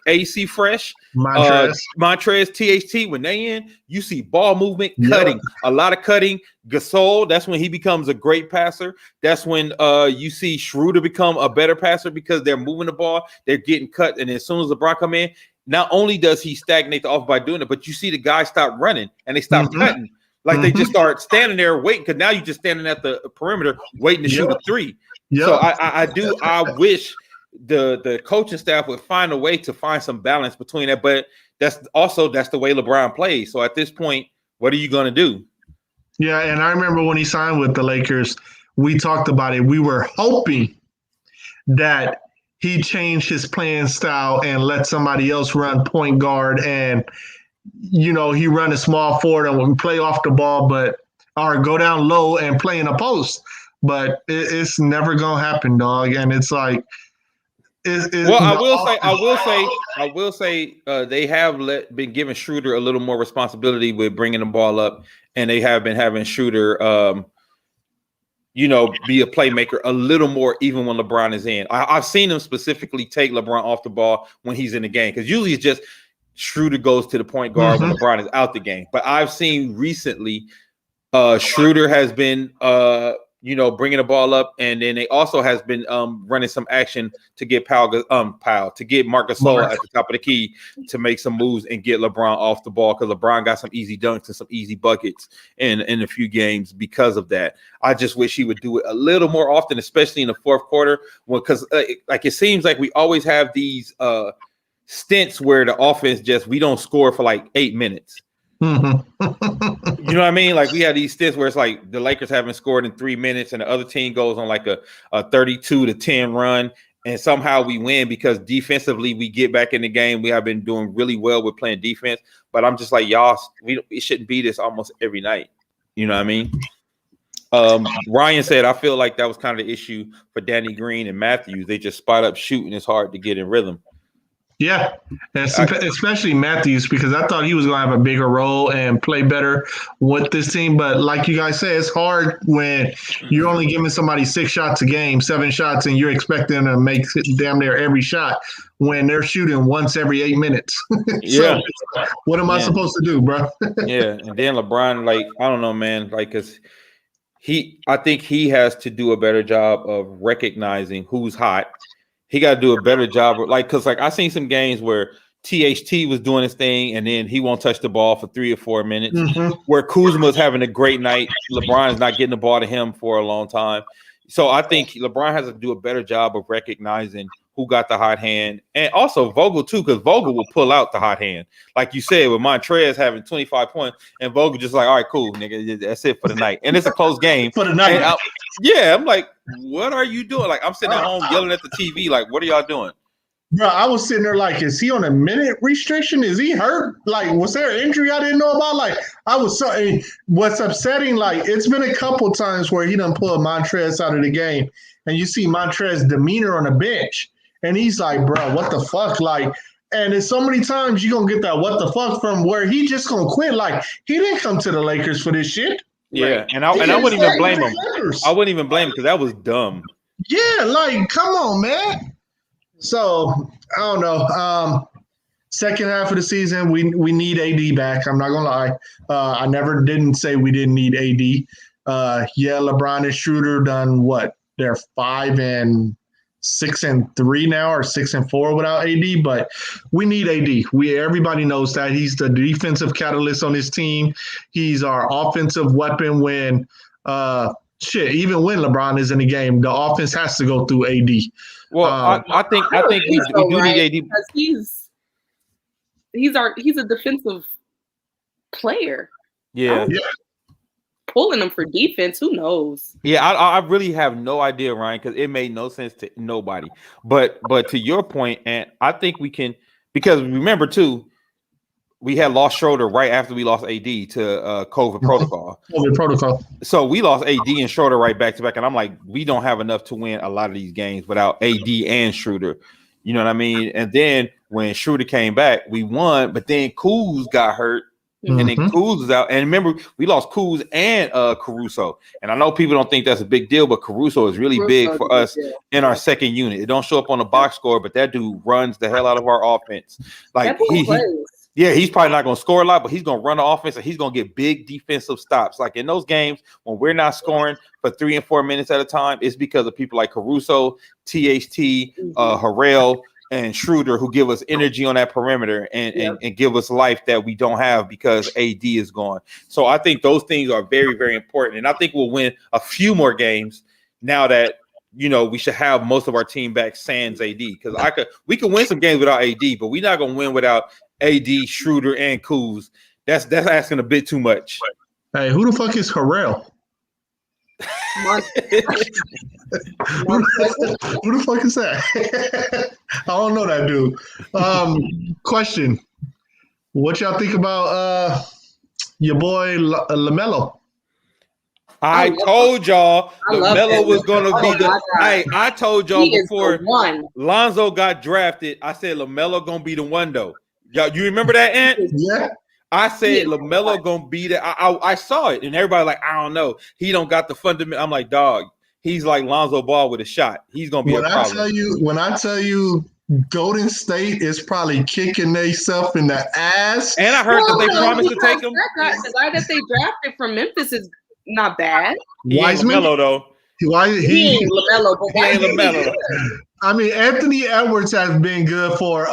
AC Fresh, Montrez, THT, when they in, you see ball movement, cutting, a lot of cutting. Gasol, that's when he becomes a great passer. That's when you see Schroeder become a better passer because they're moving the ball, they're getting cut, and as soon as LeBron come in, not only does he stagnate the off by doing it, but you see the guys stop running and they stop cutting. Like they just start standing there waiting because now you're just standing at the perimeter waiting to shoot a three. So I wish the coaching staff would find a way to find some balance between that. But that's the way LeBron plays. So at this point, what are you going to do? Yeah, and I remember when he signed with the Lakers, we talked about it. We were hoping that he changed his playing style and let somebody else run point guard, and he run a small forward and play off the ball, or go down low and play in a post. But it's never gonna happen, dog. And it's like, I will say, they have been giving Schroeder a little more responsibility with bringing the ball up, and they have been having Schroeder, be a playmaker a little more, even when LeBron is in. I've seen him specifically take LeBron off the ball when he's in the game, because usually it's just Schroeder goes to the point guard when LeBron is out the game. But I've seen recently Schroeder has been, bringing the ball up, and then they also has been running some action to get to get Marc Gasol at the top of the key to make some moves and get LeBron off the ball, because LeBron got some easy dunks and some easy buckets in a few games because of that. I just wish he would do it a little more often, especially in the fourth quarter, because it seems like we always have these stints where the offense we don't score for like 8 minutes. You know what I mean? Like we had these stints where it's like the Lakers haven't scored in 3 minutes and the other team goes on like a 32-10 run, and somehow we win because defensively we get back in the game. We have been doing really well with playing defense, but I'm just like, y'all, it shouldn't be this almost every night. You know what I mean? Ryan said, I feel like that was kind of the issue for Danny Green and Matthews. They just spot up shooting. It's hard to get in rhythm. Yeah, especially Matthews, because I thought he was going to have a bigger role and play better with this team. But like you guys say, it's hard when you're only giving somebody 6 shots a game, 7 shots, and you're expecting them to make damn near every shot when they're shooting once every 8 minutes. So, what am I supposed to do, bro? Yeah, and then LeBron, I don't know, man, because I think he has to do a better job of recognizing who's hot. He got to do a better job, because I seen some games where THT was doing his thing, and then he won't touch the ball for 3 or 4 minutes. Where Kuzma's having a great night, LeBron is not getting the ball to him for a long time. So I think LeBron has to do a better job of recognizing who got the hot hand, and also Vogel too, because Vogel will pull out the hot hand, like you said, with Montrez having 25 points, and Vogel just like, all right, cool, nigga, that's it for the night, and it's a close game for the night. I'm like, what are you doing? Like, I'm sitting at home yelling at the TV, like, what are y'all doing? Bro, I was sitting there like, is he on a minute restriction? Is he hurt? Like, was there an injury I didn't know about? Like, what's upsetting, it's been a couple times where he done pull Montrez out of the game, and you see Montrez's demeanor on the bench, and he's like, bro, what the fuck? And it's so many times you're going to get that what the fuck from where he just going to quit. Like, he didn't come to the Lakers for this shit. Yeah, and I wouldn't even blame him. I wouldn't even blame him because that was dumb. Yeah, come on, man. So, I don't know. Second half of the season, we need AD back. I'm not going to lie. I didn't say we didn't need AD. LeBron and Schroeder done what? they're 5-6-3 now, or 6-4 without AD. But we need AD. Everybody knows that he's the defensive catalyst on this team. He's our offensive weapon when even when LeBron is in the game, the offense has to go through AD. Well, I think we do need AD because he's a defensive player. Yeah. Pulling them for defense, who knows? Yeah, I really have no idea, Ryan, because it made no sense to nobody. But to your point, and I think we can, because remember too, we had lost Schroeder right after we lost AD to COVID protocol. COVID protocol. So we lost AD and Schroeder right back to back, and I'm like, we don't have enough to win a lot of these games without AD and Schroeder. You know what I mean? And then when Schroeder came back, we won, but then Kuz got hurt. And then Kuz was out. And remember, we lost Kuz and Caruso. And I know people don't think that's a big deal, but Caruso is really big for us in our second unit. It don't show up on the box score, but that dude runs the hell out of our offense. Like he's probably not going to score a lot, but he's going to run the offense and he's going to get big defensive stops. Like in those games when we're not scoring for 3 and 4 minutes at a time, it's because of people like Caruso, THT, Harrell, and Schroeder, who give us energy on that perimeter and give us life that we don't have because AD is gone. So I think those things are very, very important. And I think we'll win a few more games now that, we should have most of our team back sans AD. Because we can win some games without AD, but we're not going to win without AD, Schroeder, and Kuz. That's asking a bit too much. Hey, who the fuck is Harrell? Who the fuck is that? I don't know that dude. Question: what y'all think about your boy LaMelo? I told y'all LaMelo was going to be the. I told y'all before Lonzo got drafted. I said LaMelo going to be the one though. Y'all, you remember that, Ant? Yeah. I said LaMelo gonna be there. I saw it, and everybody like, I don't know. He don't got the fundamental. I'm like, dog. He's like Lonzo Ball with a shot. He's gonna be a problem. When I tell you, Golden State is probably kicking themselves in the ass. And I heard that they promised to take him. The guy that they drafted from Memphis is not bad. Wiseman, LaMelo though. He ain't LaMelo, but he ain't LaMelo. I mean, Anthony Edwards has been good for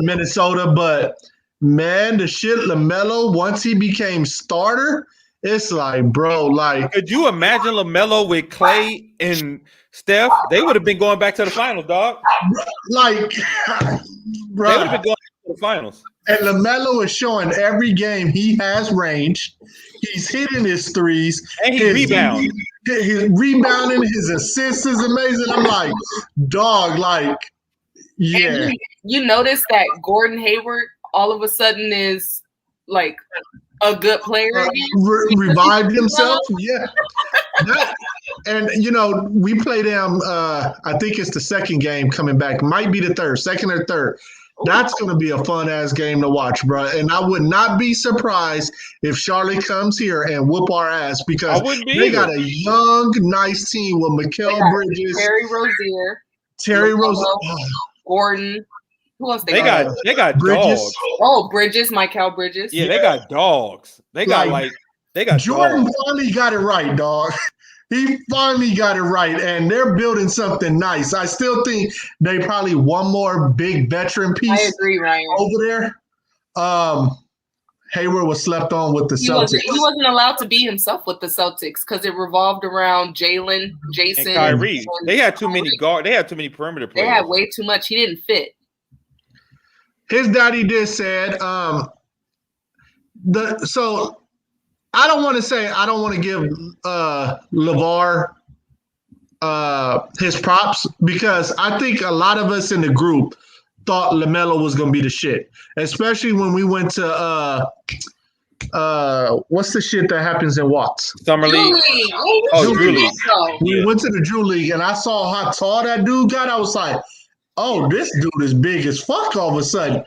Minnesota, but. Man, the shit LaMelo, once he became starter, it's like, bro, like. Could you imagine LaMelo with Clay and Steph? They would have been going back to the finals, dog. Like, bro. They would have been going to the finals. And LaMelo is showing every game he has range. He's hitting his threes. And he rebounds. His rebounding, his assists is amazing. I'm like, dog, like, yeah. And you notice that Gordon Hayward all of a sudden is like a good player again. Revived himself. Yeah. And we play them I think it's the second game coming back. Might be the third, second or third. That's going to be a fun ass game to watch, bro. And I would not be surprised if Charlotte comes here and whoop our ass because they got a young, nice team with Mikal Bridges, Terry Rozier, Gordon. Who else they got? They got Bridges. dogs. Oh, Bridges, Mikal Bridges. Yeah, they got dogs. They got Jordan dogs. finally got it right, dog. He finally got it right, and they're building something nice. I still think they probably one more big veteran piece. I agree, Ryan. Over there. Hayward was slept on with the Celtics. He wasn't allowed to be himself with the Celtics because it revolved around Jalen, Jason, and Kyrie. They had too many guard. They had too many perimeter players. They had way too much. He didn't fit. His daddy did said so I don't want to give LeVar his props because I think a lot of us in the group thought LaMelo was going to be the shit, especially when we went to what's the shit that happens in Watts? Summer League. Drew League. We went to the Drew League and I saw how tall that dude got. I was like, oh, this dude is big as fuck all of a sudden.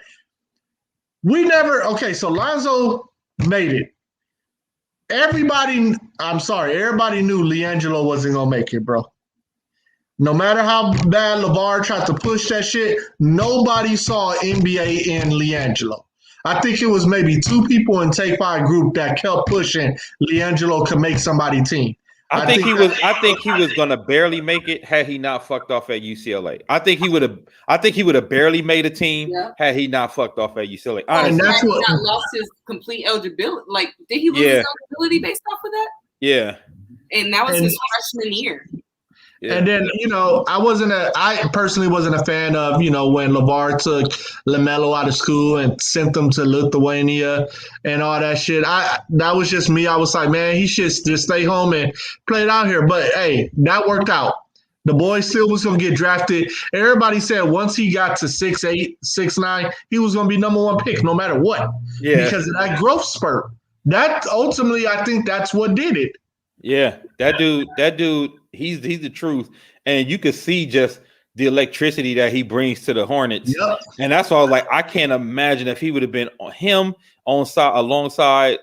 So Lonzo made it. Everybody knew LiAngelo wasn't going to make it, bro. No matter how bad LeVar tried to push that shit, nobody saw NBA in LiAngelo. I think it was maybe two people in Take 5 group that kept pushing LiAngelo could make somebody team. I think he was gonna barely make it had he not fucked off at UCLA. I think he would have barely made a team had he not fucked off at UCLA. Honestly. And that's what not lost his complete eligibility. Like, did he lose his eligibility based off of that? Yeah. And that was his freshman year. Yeah. And then, I personally wasn't a fan of, when LeVar took LaMelo out of school and sent them to Lithuania and all that shit. That was just me. I was like, man, he should just stay home and play it out here. But, hey, that worked out. The boy still was going to get drafted. Everybody said once he got to 6'8", 6'9", he was going to be number one pick no matter what. Yeah. Because of that growth spurt. That ultimately, I think that's what did it. Yeah, that dude, he's the truth, and you could see just the electricity that he brings to the Hornets. Yep. And that's why I was like, I can't imagine if he would have been alongside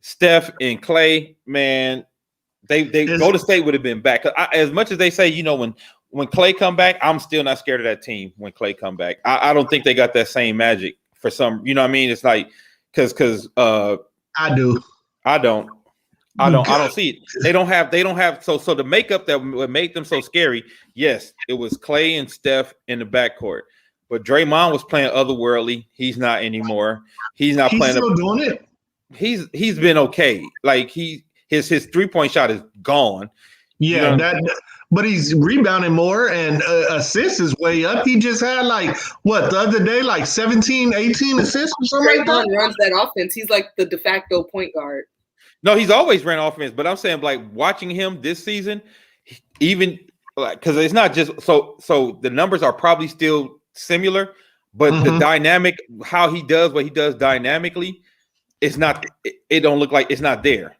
Steph and Clay. Man, Golden State would have been back. As much as they say, when Clay come back, I'm still not scared of that team. When Clay come back, I don't think they got that same magic for some. You know what I mean? It's like because I do. I don't see it. They don't have so the makeup that would make them so scary. Yes, it was Clay and Steph in the backcourt, but Draymond was playing otherworldly. He's not anymore. He's playing. Still doing it. He's been okay. Like his 3-point shot is gone. Yeah, but he's rebounding more and assists is way up. He just had the other day, 17, 18 assists or something like that. Draymond runs that offense. He's like the de facto point guard. No, he's always ran offense, but I'm saying watching him this season, even because it's not just so the numbers are probably still similar, but the dynamic, how he does what he does dynamically, it's not. It don't look like it's not there.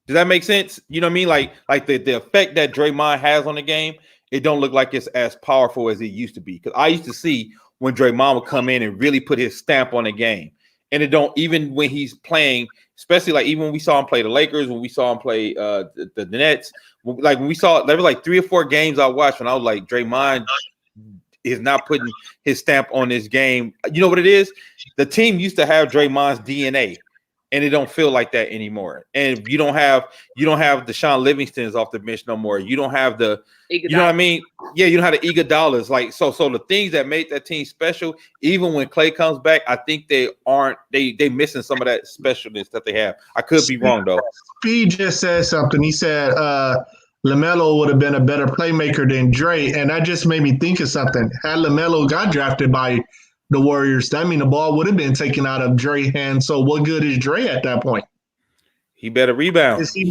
Does that make sense? You know what I mean? Like the effect that Draymond has on the game, it don't look like it's as powerful as it used to be. Because I used to see when Draymond would come in and really put his stamp on the game, and it don't even when he's playing. Especially even when we saw him play the Lakers, when we saw him play the Nets, when we saw there were 3 or 4 games I watched when I was like, Draymond is not putting his stamp on this game. You know what it is? The team used to have Draymond's DNA, and it don't feel like that anymore. And you don't have the Sean Livingston's off the bench no more. You don't have the you know what I mean? Yeah, you don't have the Iguodala's. So the things that made that team special, even when Clay comes back, I think they missing some of that specialness that they have. I could be wrong though. Speed just said something. He said LaMelo would have been a better playmaker than Dre, and that just made me think of something. Had LaMelo got drafted by the Warriors, that mean the ball would have been taken out of Dre's hands. So what good is Dre at that point? He better rebound. Is he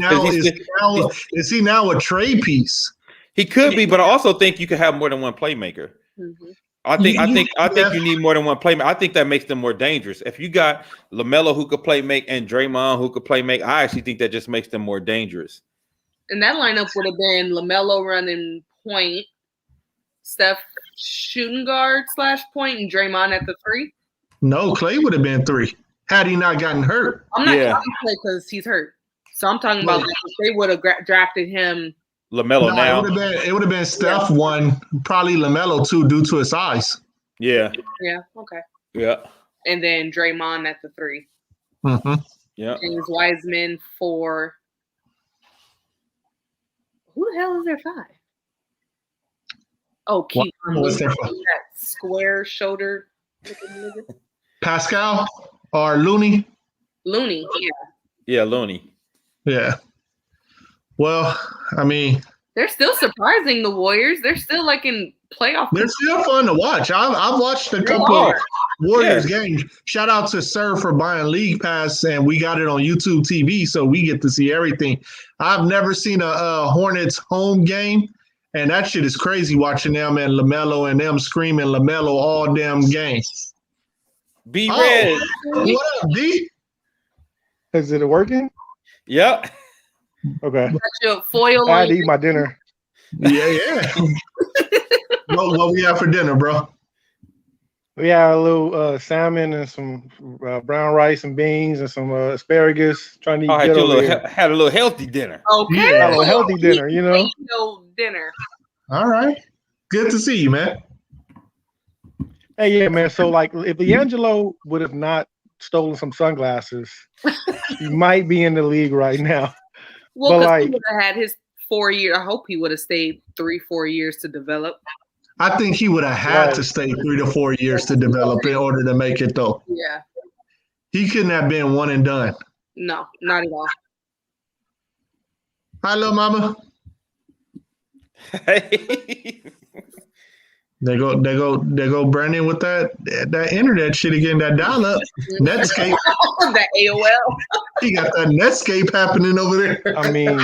now a trade piece? He could be, but I also think you could have more than one playmaker. Mm-hmm. I think you need more than one playmaker. I think that makes them more dangerous. If you got LaMelo who could play make and Draymond who could play make, I actually think that just makes them more dangerous. And that lineup would have been LaMelo running point, Steph shooting guard / point, and Draymond at the 3. No, Clay would have been 3 had he not gotten hurt. I'm not talking Clay because he's hurt. So I'm talking about if they would have drafted him. LaMelo now. It would have been Steph 1, probably LaMelo 2 due to his size. Yeah. Yeah. Okay. Yeah. And then Draymond at the 3. Mm-hmm. Yeah. James Wiseman 4. Who the hell is their 5? Oh, Keith. That square shoulder. Pascal or Looney? Looney, yeah. Yeah, Looney. Yeah. Well, I mean, they're still surprising the Warriors. They're still in playoff. They're still fun to watch. I've watched a couple of Warriors games. Shout out to Sir for buying League Pass, and we got it on YouTube TV, so we get to see everything. I've never seen a Hornets home game, and that shit is crazy watching them and LaMelo and them screaming LaMelo all damn game. Be red. What up, D? Is it working? Yep. Okay. Got your foil I eat my dinner. Yeah. What we have for dinner, bro? We had a little salmon and some brown rice and beans and some asparagus. Trying to eat had a little healthy dinner. Okay. Yeah, a little healthy dinner, dinner. All right. Good to see you, man. Hey, yeah, man. So, if D'Angelo would have not stolen some sunglasses, he might be in the league right now. Well, But, because like- he would have had his 4 year. I hope he would have stayed 3-4 years to develop. I think he would have had Right. to stay 3 to 4 years to develop in order to make it, though. Yeah. He couldn't have been one and done. No, not at all. Hi, little mama. They go Brandon with that internet shit again, that dial up. Netscape. That AOL. He got that Netscape happening over there. I mean,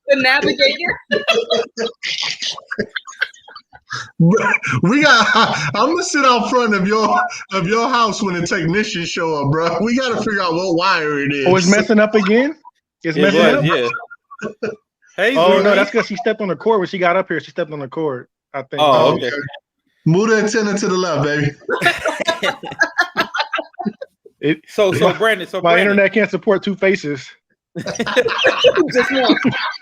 The navigator. I'm gonna sit out front of your house when the technicians show up, bro. We gotta figure out what wire it is. oh, it's messing up again. It's It messing up. was, yeah. Hey, Oh Zuri. no, that's because she stepped on the cord when she got up here. She stepped on the cord. I think. Oh, okay. Move the antenna to the left, baby. So Brandon, My internet can't support two faces. Just one.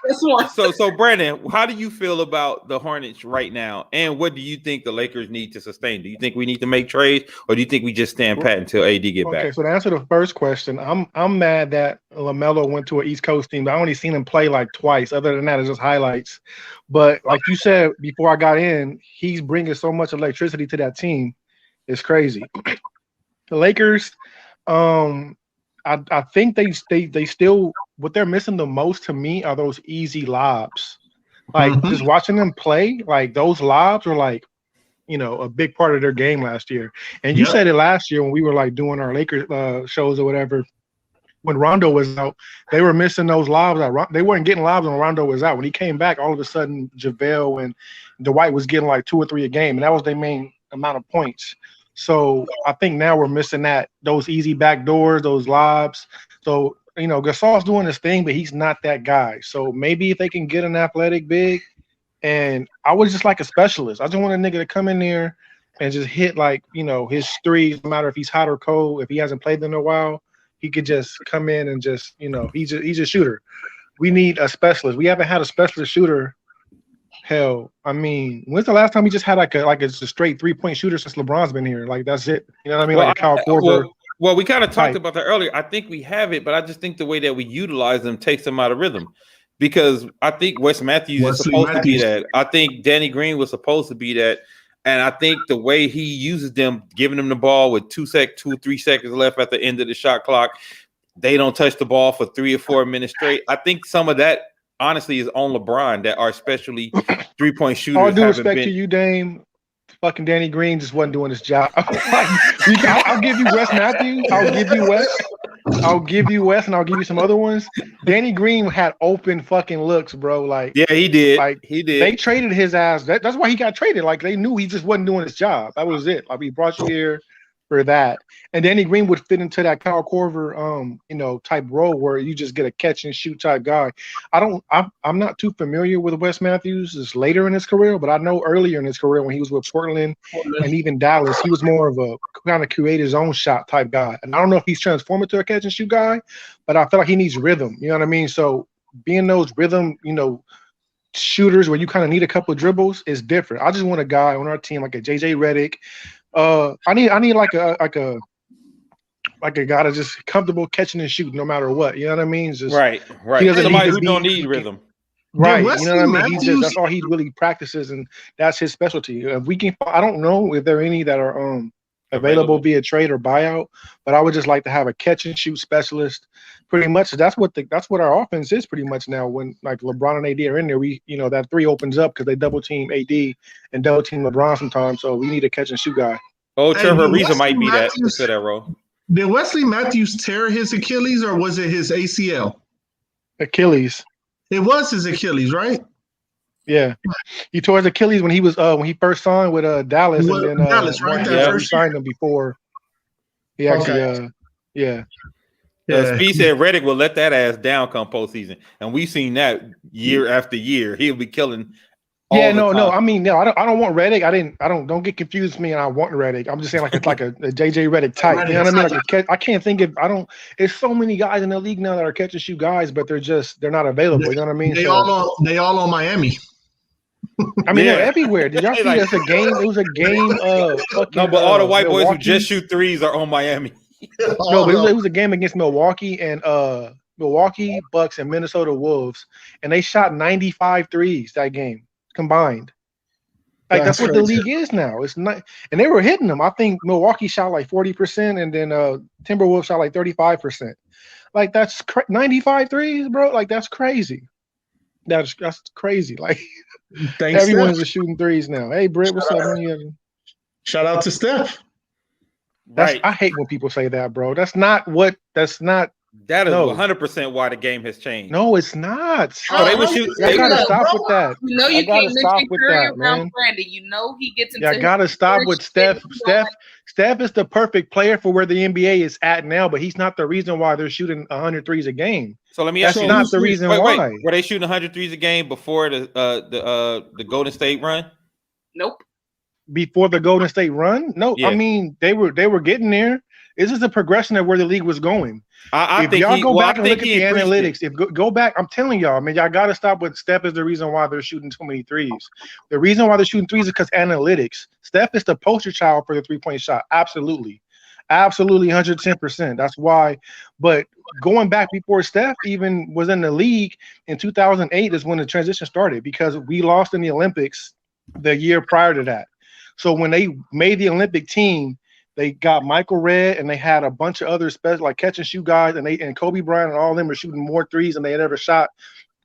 Just one. So Brandon, how do you feel about the Hornets right now, and what do you think the Lakers need to sustain? Do you think we need to make trades, or do you think we just stand pat until AD get Okay, back? so to answer the first question, I'm mad that LaMelo went to an East Coast team. I only seen him play like twice. Other than that, it's just highlights. But like you said before I got in, he's bringing so much electricity to that team. It's crazy. The Lakers, I think they still, what they're missing the most to me are those easy lobs. Like just watching them play, like those lobs were like, a big part of their game last year. And you said it last year when we were like doing our Lakers shows or whatever. When Rondo was out, they were missing those lobs. They weren't getting lobs when Rondo was out. When he came back, all of a sudden JaVale and Dwight was getting like 2 or 3 a game, and that was their main amount of points. So I think now we're missing those easy back doors, those lobs. So, Gasol's doing his thing, but he's not that guy. So maybe if they can get an athletic big, and I would just like a specialist. I just want a nigga to come in there and just hit his threes, no matter if he's hot or cold. If he hasn't played in a while, he could just come in and just, he's a shooter. We need a specialist. We haven't had a specialist shooter. Hell, I mean, when's the last time we just had like a straight 3-point shooter since LeBron's been here? Like that's it. You know what I mean? Well, like a Kyle Korver. Well, we kind of talked Right. about that earlier. I think we have it, but I just think the way that we utilize them takes them out of rhythm. Because I think Wes Matthews is supposed to be that. I think Danny Green was supposed to be that. And I think the way he uses them, giving them the ball with 2 or 3 seconds left at the end of the shot clock, they don't touch the ball for 3 or 4 minutes straight. I think some of that, honestly, is on LeBron, that are especially 3-point shooters. All due respect to you, Dame, fucking Danny Green just wasn't doing his job. I'll give you Wes Matthews. I'll give you Wes, and I'll give you some other ones. Danny Green had open fucking looks, bro. Like, Yeah, he did. Like, he did. they traded his ass. That's why he got traded. Like, they knew he just wasn't doing his job. That was it. Like, we brought you here for that. And Danny Green would fit into that Kyle Korver, type role where you just get a catch and shoot type guy. I'm not too familiar with Wes Matthews. It's later in his career, but I know earlier in his career when he was with Portland and even Dallas, he was more of a kind of create his own shot type guy. And I don't know if he's transformed into a catch and shoot guy, but I feel like he needs rhythm. You know what I mean? So being those rhythm, shooters where you kind of need a couple of dribbles is different. I just want a guy on our team like a JJ Redick. I need like a guy that's just comfortable catching and shooting no matter what. You know what I mean? Just, right. he doesn't Somebody need to who be- don't need rhythm. Right. Yeah, You know what I mean? Matthews- That's all he really practices, and that's his specialty. If we can, I don't know if there are any that are available via trade or buyout, but I would just like to have a catch and shoot specialist. Pretty much, that's what our offense is pretty much now. When like LeBron and AD are in there, we that 3 opens up because they double team AD and double team LeBron sometimes. So we need a catch and shoot guy. Oh, Trevor Hey, Ariza might be that Matthews- to that role. Did Wesley Matthews tear his Achilles or was it his ACL? Achilles. It was his Achilles, right? Yeah, he tore his Achilles when he first signed with Dallas, Well, and then Dallas, right? That we first signed him before. He actually, yeah. Speed said Redick will let that ass down come postseason, and we've seen that year after year. He'll be killing. Yeah, all the no. time. I mean, no, I don't want Redick. Don't get confused with me. And I want Redick. I'm just saying like a JJ Redick type. You know what I mean? Like I can't think of. There's so many guys in the league now that are catch and shoot guys, but they're not available. You know what I mean? They all on Miami. I mean, Yeah. they're everywhere. Did y'all see Like- that's a game? It was a game of fucking. No, but all the white boys who Milwaukee. just shoot threes are on Miami. No, but it was a game against Milwaukee, and Milwaukee Bucks and Minnesota Wolves, and they shot 95 threes that game combined. Like that's what the league is now. It's not, and they were hitting them. I think Milwaukee shot like 40%, and then Timberwolves shot like 35%. Like that's 95 threes, bro. Like that's crazy. That's crazy. Like everyone's just shooting threes now. Hey, Britt, what's up? Shout out to Steph. Right. I hate when people say that, bro. That's not what. That's not. That is 100% why the game has changed. No, it's not. Oh, they would shoot. I gotta stop with that. You know you can't stop with that, man. Brandon, you know he gets into. I gotta stop with Steph. Steph is the perfect player for where the NBA is at now, but he's not the reason why they're shooting 100 threes a game. So let me ask you. That's not the reason why. Were they shooting 100 threes a game before the Golden State run? Nope. Before the Golden State run? No, yeah. I mean they were getting there. This is a progression of where the league was going. I think y'all go back and look at the analytics, go back, I'm telling y'all, man, y'all got to stop with Steph is the reason why they're shooting so many threes. The reason why they're shooting threes is because analytics. Steph is the poster child for the 3-point shot. Absolutely, 110%. That's why. But going back before Steph even was in the league in 2008 is when the transition started because we lost in the Olympics the year prior to that. So when they made the Olympic team, they got Michael Redd and they had a bunch of other special like catch and shoot guys and Kobe Bryant and all of them were shooting more threes than they had ever shot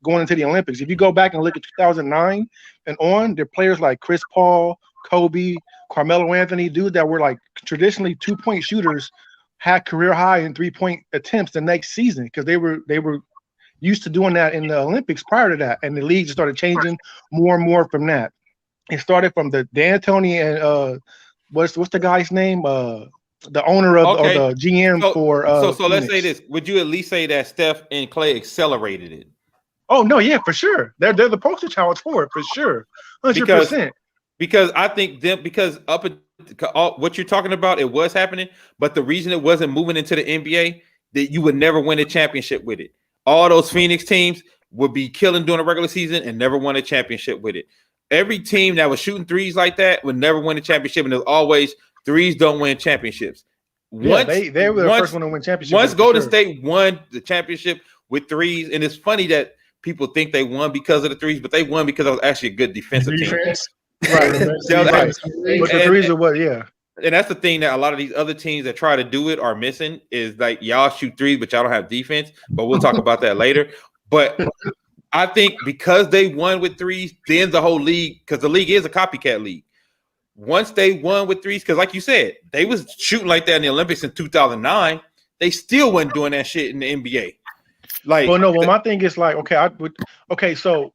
going into the Olympics. If you go back and look at 2009 and on, there are players like Chris Paul, Kobe, Carmelo Anthony, dudes that were like traditionally 2-point shooters had career high in 3-point attempts the next season because they were used to doing that in the Olympics prior to that, and the league just started changing more and more from that. It started from the D'Antoni and what's the guy's name? The owner of or the GM for. So let's say this: would you at least say that Steph and Clay accelerated it? Oh no, yeah, for sure. They're the poster child for it, for sure, 100%. Because I think what you're talking about, it was happening, but the reason it wasn't moving into the NBA, that you would never win a championship with it. All those Phoenix teams would be killing during the regular season and never won a championship with it. Every team that was shooting threes like that would never win a championship, and there's always threes don't win championships. They were the first one to win championships. Once Golden State won the championship with threes, and it's funny that people think they won because of the threes, but they won because it was actually a good defensive team. Right. But the threes are what, yeah. And that's the thing that a lot of these other teams that try to do it are missing is like y'all shoot threes, but y'all don't have defense. But we'll talk about that later. But I think because they won with threes, then the whole league, because the league is a copycat league. Once they won with threes, because like you said, they was shooting like that in the Olympics in 2009. They still wasn't doing that shit in the NBA. Like, my thing is like, so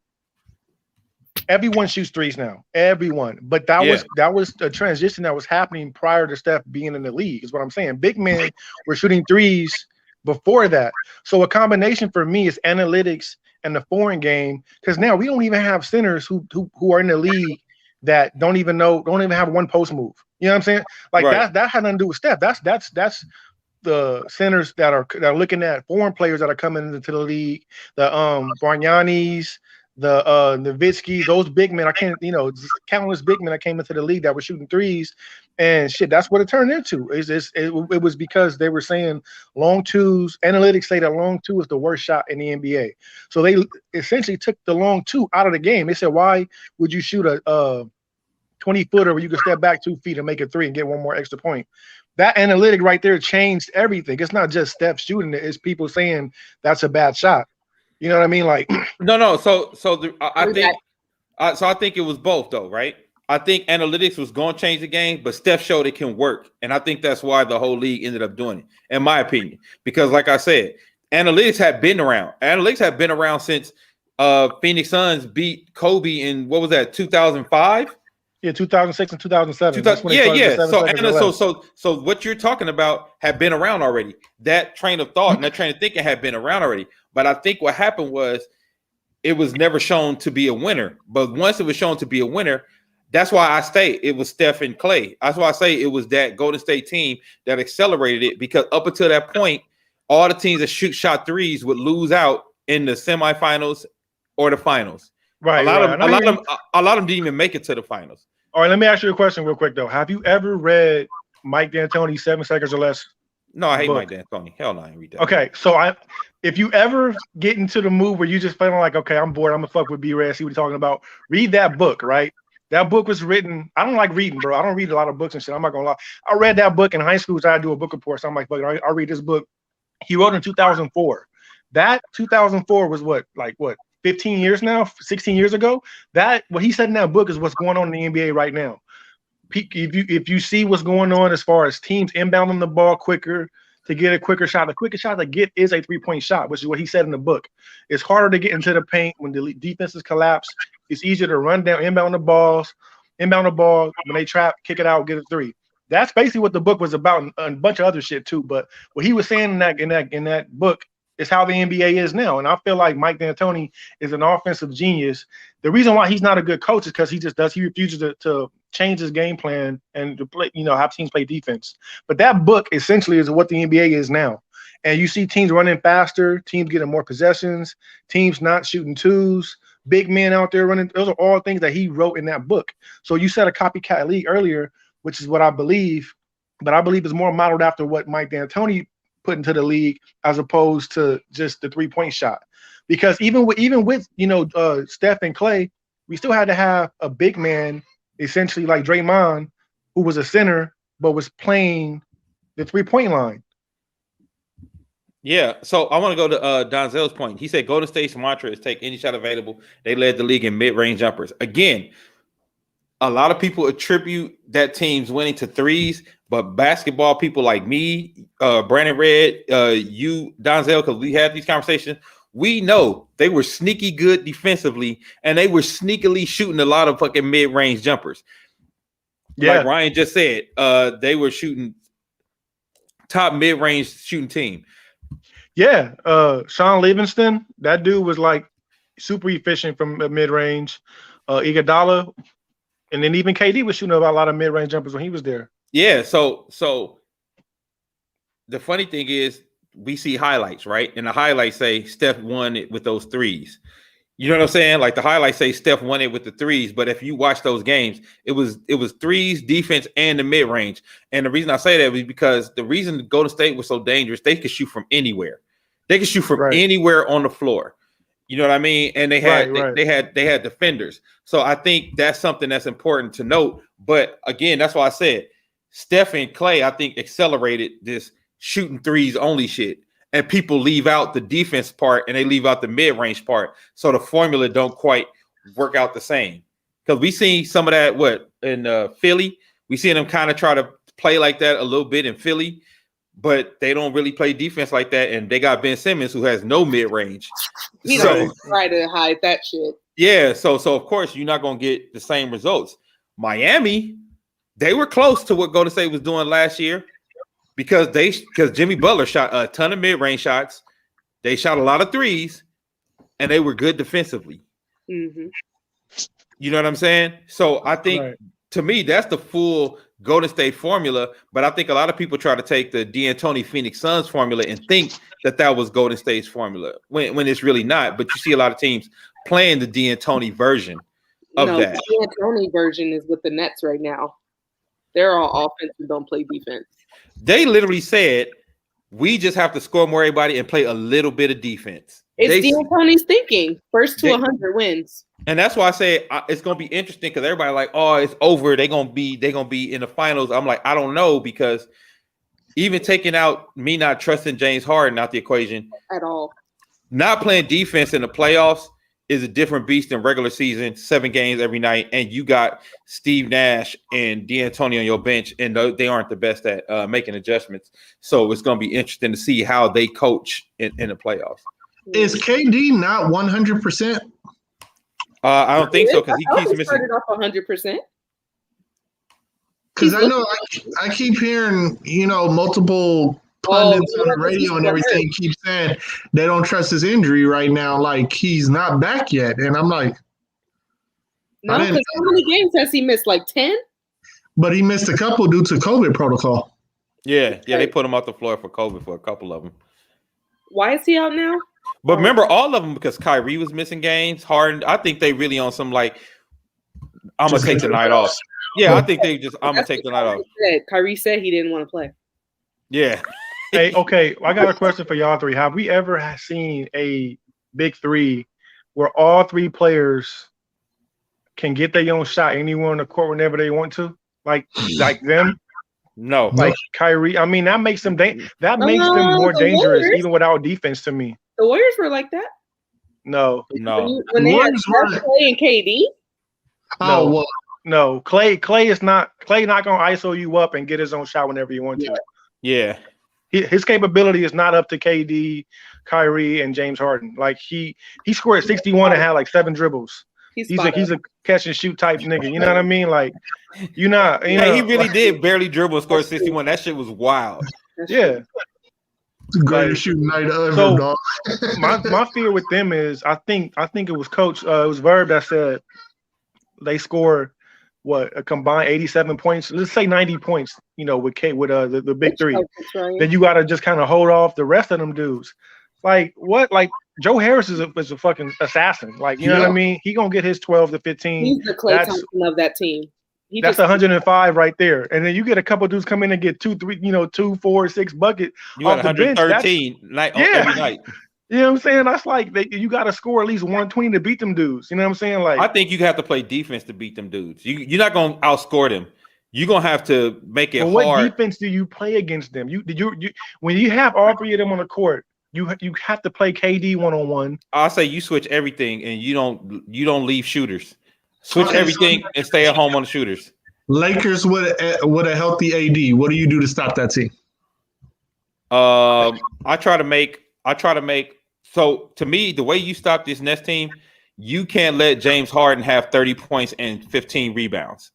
everyone shoots threes now, everyone. But that was a transition that was happening prior to Steph being in the league. Is what I'm saying. Big men were shooting threes before that. So a combination for me is analytics and the foreign game, because now we don't even have centers who are in the league that don't even have one post move. You know what I'm saying? Like that had nothing to do with Steph. That's the centers that are looking at foreign players that are coming into the league, the Bargnanis, the Nowitzki, those big men. I can't, countless big men that came into the league that were shooting threes, and shit. That's what it turned into. It was because they were saying long twos. Analytics say that long two is the worst shot in the NBA. So they essentially took the long two out of the game. They said, why would you shoot a 20-footer where you can step back 2 feet and make a three and get one more extra point? That analytic right there changed everything. It's not just Steph shooting it; it's people saying that's a bad shot. You know what I mean? Like, no. I think it was both, though, right? I think analytics was going to change the game, but Steph showed it can work, and I think that's why the whole league ended up doing it, in my opinion. Because, like I said, analytics have been around. Analytics have been around since Phoenix Suns beat Kobe in 2005. Yeah, 2006 and 2007. So what you're talking about had been around already. That train of thought and that train of thinking had been around already. But I think what happened was it was never shown to be a winner. But once it was shown to be a winner, that's why I say it was Steph and Clay. That's why I say it was that Golden State team that accelerated it, because up until that point, all the teams that shot threes would lose out in the semifinals or the finals. Right. A lot of them didn't even make it to the finals. All right, let me ask you a question real quick though. Have you ever read Mike D'Antoni's 7 Seconds or Less? No, I hate book. Mike D'Antoni. Hell no, I ain't read that. Okay, so if you ever get into the mood where you just feeling like, okay, I'm bored, I'm gonna fuck with B-Red, see what he's talking about, read that book, right? That book was written. I don't like reading, bro. I don't read a lot of books and shit. I'm not gonna lie. I read that book in high school. So I do a book report. So I'm like, fuck it, I read this book. He wrote in 2004. That 2004 was what 15 years now, 16 years ago. That what he said in that book is what's going on in the NBA right now. If you see what's going on as far as teams inbounding the ball quicker to get a quicker shot, the quickest shot to get is a 3-point shot, which is what he said in the book. It's harder to get into the paint when the defenses collapse. It's easier to run down, inbound the ball when they trap, kick it out, get a 3. That's basically what the book was about, and a bunch of other shit too. But what he was saying in that book is how the NBA is now. And I feel like Mike D'Antoni is an offensive genius. The reason why he's not a good coach is because he refuses to change his game plan and to play, have teams play defense. But that book essentially is what the NBA is now. And you see teams running faster, teams getting more possessions, teams not shooting twos, big men out there running. Those are all things that he wrote in that book. So you said a copycat league earlier, which is what I believe, but I believe is more modeled after what Mike D'Antoni put into the league as opposed to just the 3-point shot. Because even with Steph and Clay, we still had to have a big man, essentially like Draymond, who was a center but was playing the 3-point line. Yeah, so I want to go to Donzel's point. He said Golden State's mantra is take any shot available. They led the league in mid-range jumpers. Again, a lot of people attribute that team's winning to threes, but basketball people like me, Brandon Red, you, Donzel, because we had these conversations, we know they were sneaky good defensively, and they were sneakily shooting a lot of fucking mid-range jumpers. Yeah. Like Ryan just said, they were shooting top mid-range shooting team. Yeah, Sean Livingston, that dude was like super efficient from mid-range. Iguodala, and then even KD was shooting a lot of mid-range jumpers when he was there. Yeah, so the funny thing is we see highlights, right? And the highlights say Steph won it with those threes. You know what I'm saying? Like the highlights say Steph won it with the threes, but if you watch those games, it was threes, defense, and the mid-range. And the reason I say that is because the reason Golden State was so dangerous, they could shoot from anywhere. They could shoot from anywhere on the floor. You know what I mean? And they had they had defenders. So I think that's something that's important to note. But again, that's why I said Steph and Clay, I think, accelerated this shooting threes only shit. And people leave out the defense part and they leave out the mid-range part. So the formula don't quite work out the same. Because we seen some of that in Philly. We seen them kind of try to play like that a little bit in Philly. But they don't really play defense like that, and they got Ben Simmons who has no mid-range. He don't try to hide that shit. Yeah, so of course you're not gonna get the same results. Miami, they were close to what Golden State was doing last year because Jimmy Butler shot a ton of mid-range shots. They shot a lot of threes, and they were good defensively. Mm-hmm. You know what I'm saying? So I think to me that's the full Golden State formula, but I think a lot of people try to take the D'Antoni Phoenix Suns formula and think that was Golden State's formula when it's really not. But you see a lot of teams playing the D'Antoni version of that. The D'Antoni version is with the Nets right now. They're all offense and don't play defense. They literally said we just have to score more everybody and play a little bit of defense. It's D'Antoni's thinking. First to 100 wins. And that's why I say it's gonna be interesting because everybody like, oh, it's over. They're gonna be in the finals. I'm like, I don't know, because even taking out me not trusting James Harden out the equation at all, not playing defense in the playoffs is a different beast than regular season, 7 games every night, and you got Steve Nash and D'Antoni on your bench, and they aren't the best at making adjustments. So it's gonna be interesting to see how they coach in the playoffs. Is KD not 100%? I don't think so because he keeps missing. Started off 100%. Because I know I keep hearing, multiple pundits on the radio and everything keep saying they don't trust his injury right now. Like he's not back yet, and I'm like, no, because how many games has he missed? Like 10? But he missed a couple due to COVID protocol. Yeah, they put him off the floor for COVID for a couple of them. Why is he out now? But remember, all of them because Kyrie was missing games. Harden, I think they really on some like, I'm gonna take the night off. Yeah, I think I'm gonna take the night off. Kyrie said he didn't want to play. Yeah. Hey, okay, I got a question for y'all three. Have we ever seen a big three where all three players can get their own shot anywhere on the court whenever they want to? Like them? No. Like Kyrie. I mean, that makes them that makes them more The dangerous Warriors. even without defense to me. The Warriors were like that. No. When they had Warriors were- Clay and KD. Oh well, No. Clay not gonna ISO you up and get his own shot whenever you want to. Yeah. His capability is not up to KD, Kyrie, and James Harden. Like he scored 61 and had like 7 dribbles. He's a catch and shoot type nigga. You know what I mean? Like he really did barely dribble and score 61. That shit was wild. Yeah. it's the greatest shooting night ever, So- dog. My fear with them is I think it was Coach it was Verb that said they score a combined 87 points. Let's say 90 points. With the big three. Then you got to just kind of hold off the rest of them dudes. Like what? Like Joe Harris is a fucking assassin. Like you know what I mean? He gonna get his 12 to 15. He's the Klay Thompson of that team. That's 105 right there. And then you get a couple dudes come in and get 2, 3, 2, 4, 6 bucket You off got the bench. 113 every night. You know what I'm saying? That's like you got to score at least 120 to beat them dudes. You know what I'm saying? Like I think you have to play defense to beat them dudes. You're not gonna outscore them. You're gonna have to make it hard. What defense do you play against them? You when you have all three of them on the court, you have to play KD 1-on-1. I'll say you switch everything and you don't leave shooters. Switch everything and stay at home on the shooters. Lakers with a healthy AD. What do you do to stop that team? I try to make. So to me, the way you stop this Nets team, you can't let James Harden have 30 points and 15 rebounds.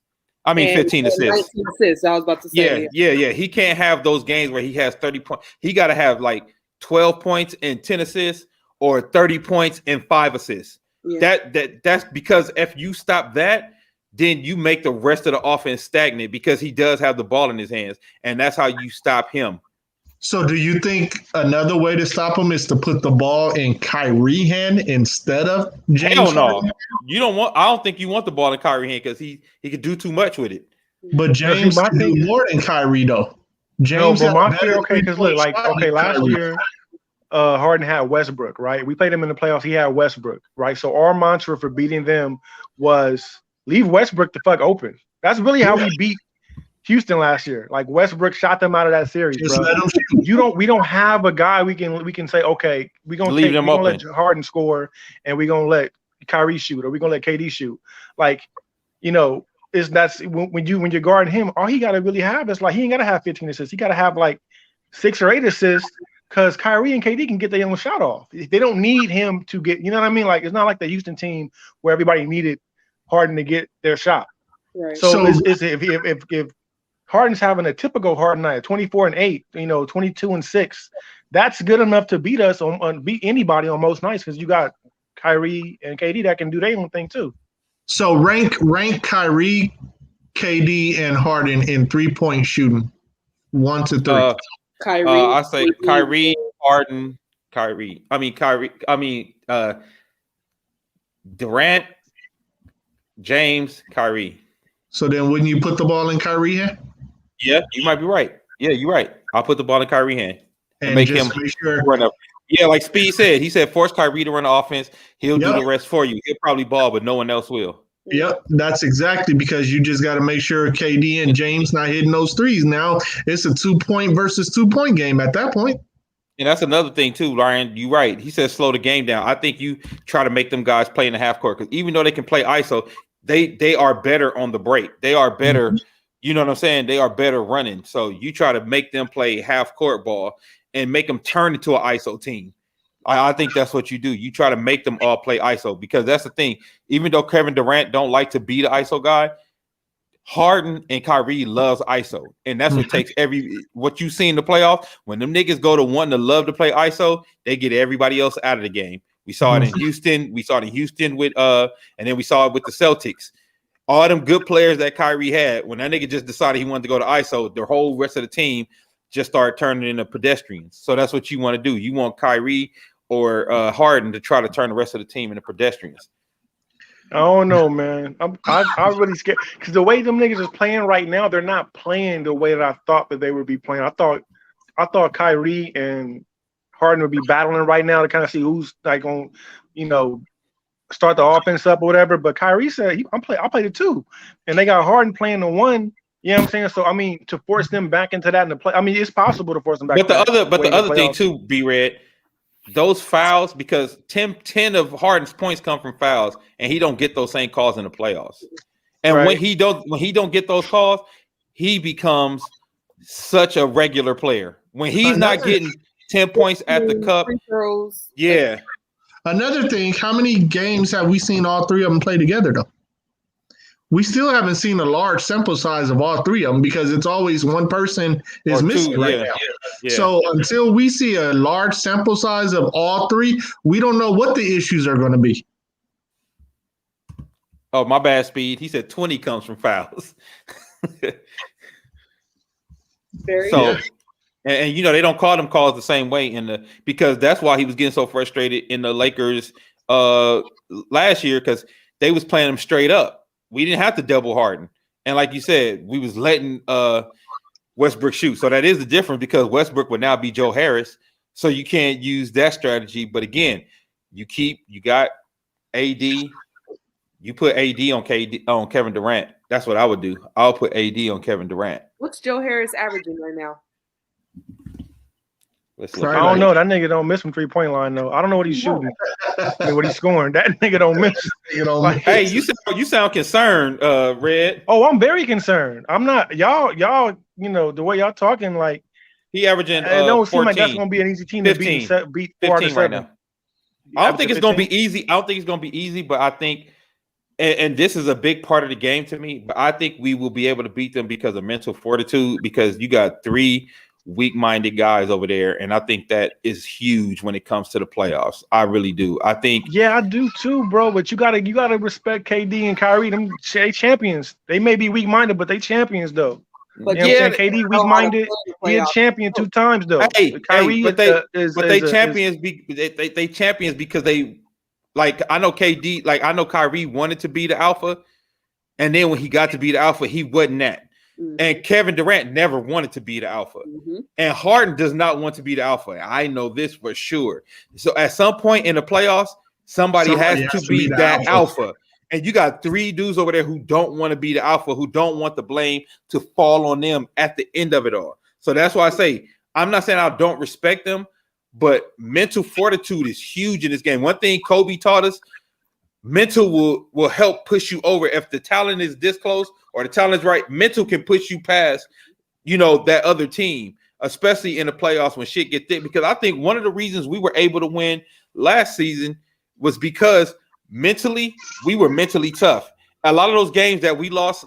15 assists. 19 assists. I was about to say. Yeah. He can't have those games where he has 30 points. He got to have like 12 points and 10 assists, or 30 points and 5 assists. Yeah. That's because if you stop that, then you make the rest of the offense stagnant because he does have the ball in his hands, and that's how you stop him. So do you think another way to stop him is to put the ball in Kyrie's hand instead of James? Hell no. Harden? I don't think you want the ball in Kyrie's hand because he could do too much with it. But James can do more than Kyrie though. James because look, last year Harden had Westbrook, right? We played him in the playoffs. He had Westbrook, right? So our mantra for beating them was leave Westbrook the fuck open. That's really how we beat Houston last year. Like Westbrook shot them out of that series, bro. We don't have a guy we can say, okay, we're gonna let Harden score and we're gonna let Kyrie shoot, or we're gonna let KD shoot. Like, that's when you're guarding him, all he gotta really have is like he ain't gotta have 15 assists. He gotta have like 6 or 8 assists because Kyrie and KD can get their own shot off. They don't need him to get, you know what I mean? Like it's not like the Houston team where everybody needed Harden to get their shot. Right. So if Harden's having a typical Harden night, 24 and 8, 22 and 6, that's good enough to beat us beat anybody on most nights because you got Kyrie and KD that can do their own thing too. So rank Kyrie, KD, and Harden in 3-point shooting, 1 to 3. Kyrie. I say Kyrie, Harden, Durant, James, Kyrie. So then wouldn't you put the ball in Kyrie's hand? Yeah, you might be right. Yeah, you're right. I'll put the ball in Kyrie's hand and make just him make sure. run up. Yeah, like Speed said. He said force Kyrie to run the offense. He'll do the rest for you. He'll probably ball, but no one else will. Yep, that's exactly because you just got to make sure KD and James not hitting those threes. Now it's a 2-point versus 2-point game at that point. And that's another thing too, Ryan. You're right. He said slow the game down. I think you try to make them guys play in the half court because even though they can play ISO, they are better on the break. They are better. Mm-hmm. You know what I'm saying? They are better running. So you try to make them play half court ball and make them turn into an ISO team. I think that's what you do. You try to make them all play ISO because that's the thing. Even though Kevin Durant don't like to be the ISO guy, Harden and Kyrie loves ISO. And that's what takes what you see in the playoffs. When them niggas go to one to love to play ISO, they get everybody else out of the game. We saw it in Houston. We saw it in Houston with and then we saw it with the Celtics. All them good players that Kyrie had, when that nigga just decided he wanted to go to ISO, the whole rest of the team just started turning into pedestrians. So that's what you want to do. You want Kyrie or Harden to try to turn the rest of the team into pedestrians. I don't know, man. I'm really scared because the way them niggas is playing right now, they're not playing the way that I thought that they would be playing. I thought I thought Kyrie and Harden would be battling right now to kind of see who's like on, start the offense up or whatever. But Kyrie said, I'll play the 2. And they got Harden playing the 1. You know what I'm saying? So, I mean, to force them back into that in the play, I mean, it's possible to force them back. But the other thing too, B-Red, those fouls, because 10 of Harden's points come from fouls, and he don't get those same calls in the playoffs. And when he don't get those calls, he becomes such a regular player. When he's not getting 10 points at the cup, yeah. Another thing, how many games have we seen all 3 of them play together, though? We still haven't seen a large sample size of all 3 of them because it's always one person is missing right now. Yeah. So until we see a large sample size of all 3, we don't know what the issues are going to be. Oh, my bad, Speed. He said 20 comes from fouls. So, and they don't call them calls the same way because that's why he was getting so frustrated in the Lakers last year, because they was playing them straight up. We didn't have to double Harden, and like you said, we was letting Westbrook shoot. So that is the difference, because Westbrook would now be Joe Harris, so you can't use that strategy. But again, you got AD. You put AD on Kevin Durant. That's what I would do. I'll put AD on Kevin Durant. What's Joe Harris averaging right now? I don't know. That nigga don't miss from 3-point line though. I don't know what he's shooting. I mean, what he's scoring. That nigga don't miss. Hey, you sound concerned, Red. Oh, I'm very concerned. I'm not. Y'all. The way y'all talking, like he averaging. It don't seem like that's gonna be an easy team 15, to beat 15 right now. I don't think it's gonna be easy. But I think, and this is a big part of the game to me. But I think we will be able to beat them because of mental fortitude. Because you got 3 weak-minded guys over there, and I think that is huge when it comes to the playoffs. I really do. I think. Yeah, I do too, bro. But you gotta respect KD and Kyrie. Them champions. They may be weak-minded, but they champions though. But you know what I'm saying? KD weak-minded. He a champion 2 times though. Kyrie, they champions because they, like, I know KD, like I know Kyrie wanted to be the alpha, and then when he got to be the alpha, he wasn't that. And Kevin Durant never wanted to be the alpha. And Harden does not want to be the alpha. I know this for sure. So at some point in the playoffs, somebody has to be that alpha. And you got 3 dudes over there who don't want to be the alpha, who don't want the blame to fall on them at the end of it all. So that's why I say, I'm not saying I don't respect them, but mental fortitude is huge in this game. One thing Kobe taught us, mental will help push you over. If the talent is this close or the talent is right, mental can push you past, that other team, especially in the playoffs when shit get thick. Because I think one of the reasons we were able to win last season was because mentally, we were mentally tough. A lot of those games that we lost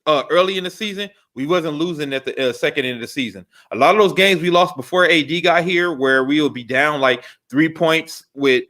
early in the season, we wasn't losing at the second end of the season. A lot of those games we lost before AD got here, where we would be down like 3 points with,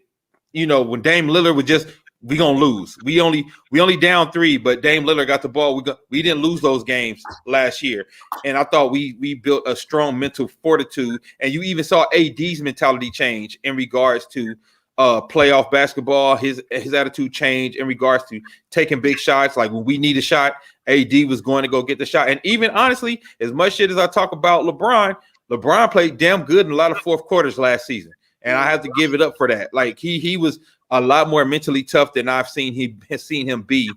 when Dame Lillard would just, we gonna lose. We only down 3, but Dame Lillard got the ball. We didn't lose those games last year, and I thought we built a strong mental fortitude. And you even saw AD's mentality change in regards to playoff basketball. His attitude changed in regards to taking big shots. Like when we need a shot, AD was going to go get the shot. And even honestly, as much shit as I talk about LeBron played damn good in a lot of fourth quarters last season, and I have to give it up for that. Like he was a lot more mentally tough than I've seen him be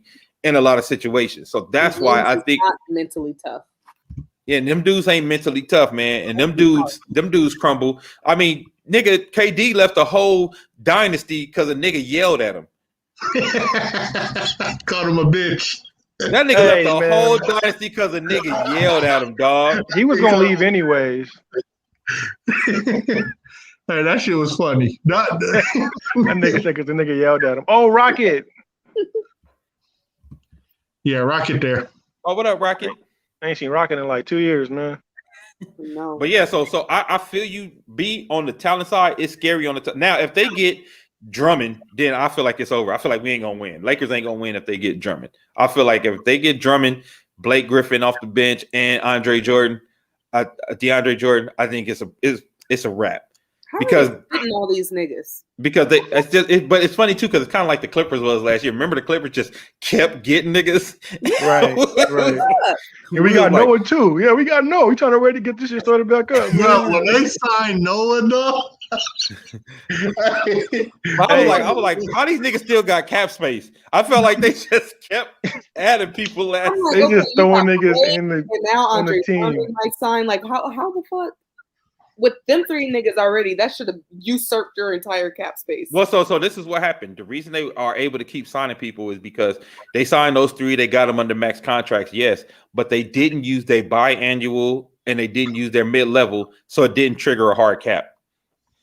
in a lot of situations. So that's why I think mentally tough. Yeah, and them dudes ain't mentally tough, man. And them dudes crumble. I mean, nigga, KD left a whole dynasty because a nigga yelled at him. Called him a bitch. That nigga left a whole dynasty because a nigga yelled at him, dog. He was gonna leave anyways. Hey, that shit was funny. That nigga said because the nigga yelled at him. Oh, Rocket. Yeah, Rocket there. Oh, what up, Rocket? I ain't seen Rocket in like 2 years, man. No. But yeah, so I feel you. Be on the talent side, it's scary on the now. If they get Drummond, then I feel like it's over. I feel like we ain't gonna win. Lakers ain't gonna win if they get Drummond. I feel like if they get Drummond, Blake Griffin off the bench, and DeAndre Jordan, I think it's a wrap. because getting all these niggas. But it's funny too because it's kind of like the Clippers was last year. Remember the Clippers just kept getting niggas, right. And we got Noah too. Yeah, we got Noah. We trying to ready to get this shit started back up. Bro, when they signed Noah, though. I was like, how these niggas still got cap space? I felt like they just kept adding people last. They just throwing niggas in the now Andre team. Might sign like how the fuck with them 3 niggas already? That should have usurped your entire cap space. Well, so this is what happened. The reason they are able to keep signing people is because they signed those 3. They got them under max contracts, yes, but they didn't use their biannual and they didn't use their mid-level, so it didn't trigger a hard cap.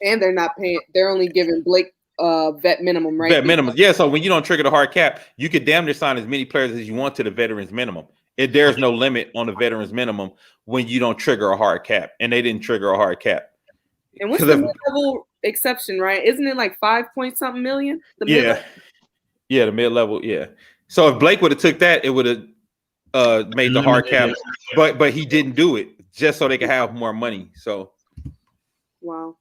And they're not paying. They're only giving Blake vet minimum, right? Vet minimum, yeah. So when you don't trigger the hard cap, you could damn near sign as many players as you want to the veterans minimum. There's no limit on the veterans minimum when you don't trigger a hard cap, and they didn't trigger a hard cap. And what's the mid-level exception, right? Isn't it like 5 point something million? The mid-level, yeah. So if Blake would have took that, it would have made the hard cap, but he didn't do it just so they could have more money. So wow.